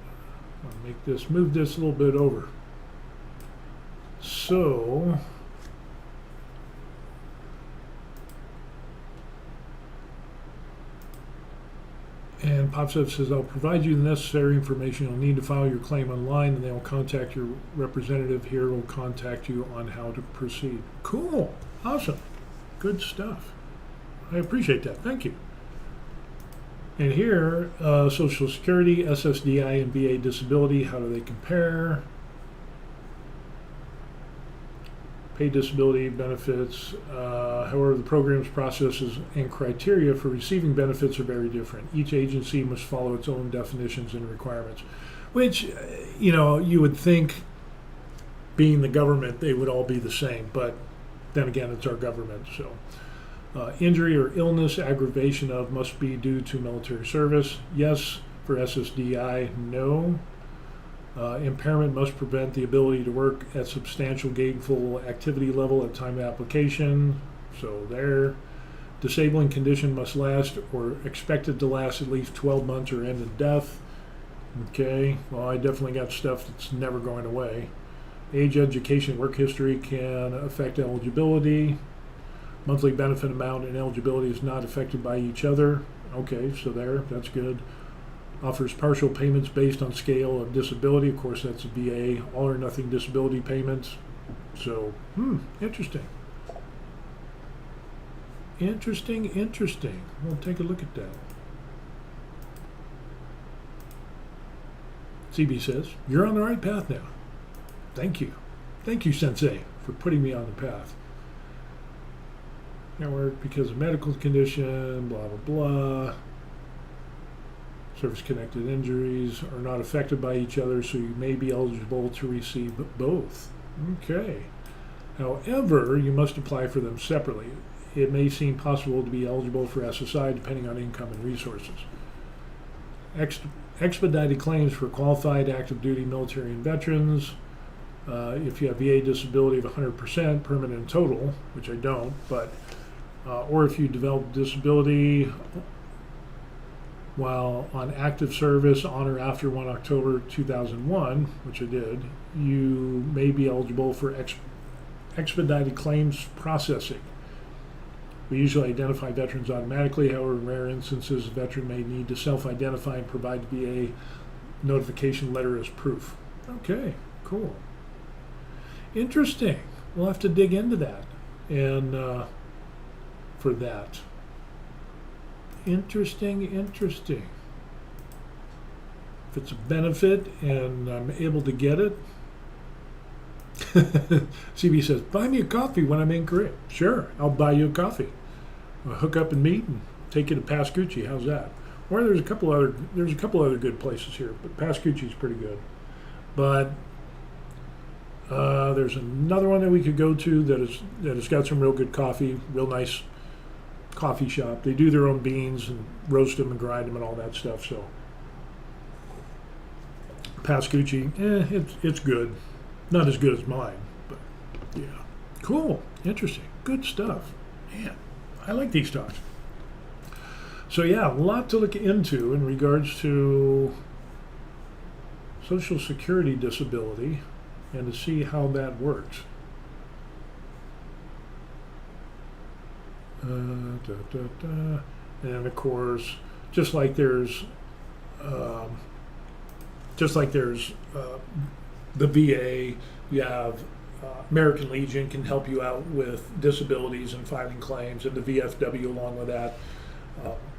I'll move this a little bit over. So, and PopSub says, I'll provide you the necessary information. You'll need to file your claim online, and they will contact your representative here. Will contact you on how to proceed. Cool. Awesome. Good stuff. I appreciate that. Thank you. And here, Social Security, SSDI, and VA disability, how do they compare? Paid disability benefits. However, the program's processes and criteria for receiving benefits are very different. Each agency must follow its own definitions and requirements, which, you would think, being the government, they would all be the same. But then again, it's our government. So, injury or illness, aggravation of must be due to military service. Yes. For SSDI, no. Impairment must prevent the ability to work at substantial gainful activity level at time of application. So there. Disabling condition must last or expected to last at least 12 months or end in death. Okay, well, I definitely got stuff that's never going away. Age, education, work history can affect eligibility. Monthly benefit amount and eligibility is not affected by each other. Okay, so that's good. Offers partial payments based on scale of disability. Of course, that's a VA, all or nothing disability payments. So, interesting. Interesting. We'll take a look at that. CB says, you're on the right path now. Thank you. Thank you, Sensei, for putting me on the path. Can't work because of medical condition, blah, blah, blah. Service-connected injuries are not affected by each other, so you may be eligible to receive both. Okay. However, you must apply for them separately. It may seem possible to be eligible for SSI depending on income and resources. Expedited claims for qualified active duty military and veterans. If you have VA disability of 100% permanent and total, which I don't, but or if you develop disability while on active service on or after 1 October 2001, which I did, you may be eligible for expedited claims processing. We usually identify veterans automatically. However, in rare instances, a veteran may need to self-identify and provide VA notification letter as proof. Okay, cool. Interesting. We'll have to dig into that. And for that. Interesting. If it's a benefit and I'm able to get it. CB says, buy me a coffee when I'm in Korea. Sure, I'll buy you a coffee. We'll hook up and meet and take you to Pascucci. How's that? Or there's a couple other good places here, but Pascucci's pretty good. But there's another one that we could go to that has got some real good coffee, real nice coffee shop. They do their own beans and roast them and grind them and all that stuff. So Pascucci, it's good. Not as good as mine, but yeah. Cool. Interesting. Good stuff. Man, I like these talks. So yeah, a lot to look into in regards to Social Security disability and to see how that works. And of course, just like there's the VA, you have American Legion can help you out with disabilities and filing claims, and the VFW along with that.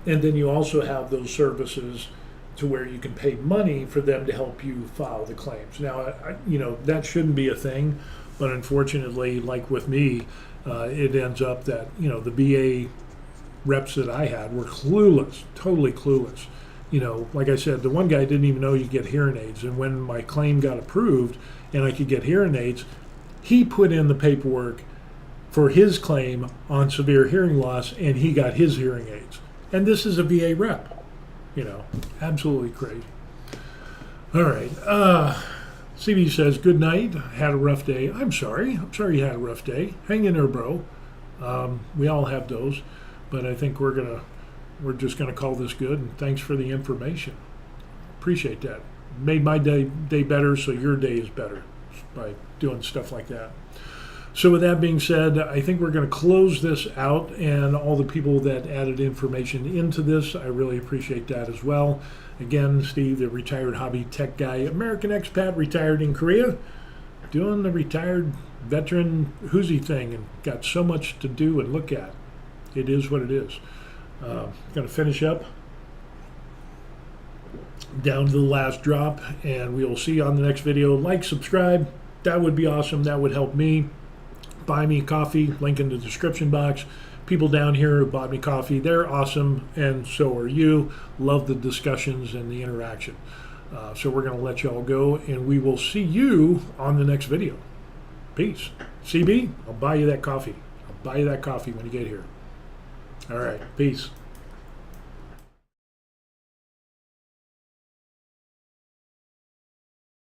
And then you also have those services to where you can pay money for them to help you file the claims. Now, that shouldn't be a thing, but unfortunately, like with me, it ends up that, the VA reps that I had were clueless, totally clueless. Like I said, the one guy didn't even know you get hearing aids. And when my claim got approved and I could get hearing aids, he put in the paperwork for his claim on severe hearing loss, and he got his hearing aids. And this is a VA rep. Absolutely crazy. All right. CB says, good night. Had a rough day. I'm sorry you had a rough day. Hang in there, bro. We all have those. But I think we're just gonna call this good, and thanks for the information. Appreciate that. Made my day better, so your day is better by doing stuff like that. So with that being said, I think we're going to close this out, and all the people that added information into this, I really appreciate that as well. Again, Steve, the retired hobby tech guy, American expat, retired in Korea, doing the retired veteran whoozy thing, and got so much to do and look at. It is what it is. Going to finish up down to the last drop, and we will see you on the next video. Like, subscribe, that would be awesome. That would help me. Buy me coffee, link in the description box. People down here who bought me coffee, they're awesome, and so are you. Love the discussions and the interaction. So we're going to let y'all go, and we will see you on the next video. Peace. CB, I'll buy you that coffee. I'll buy you that coffee when you get here. All right, peace.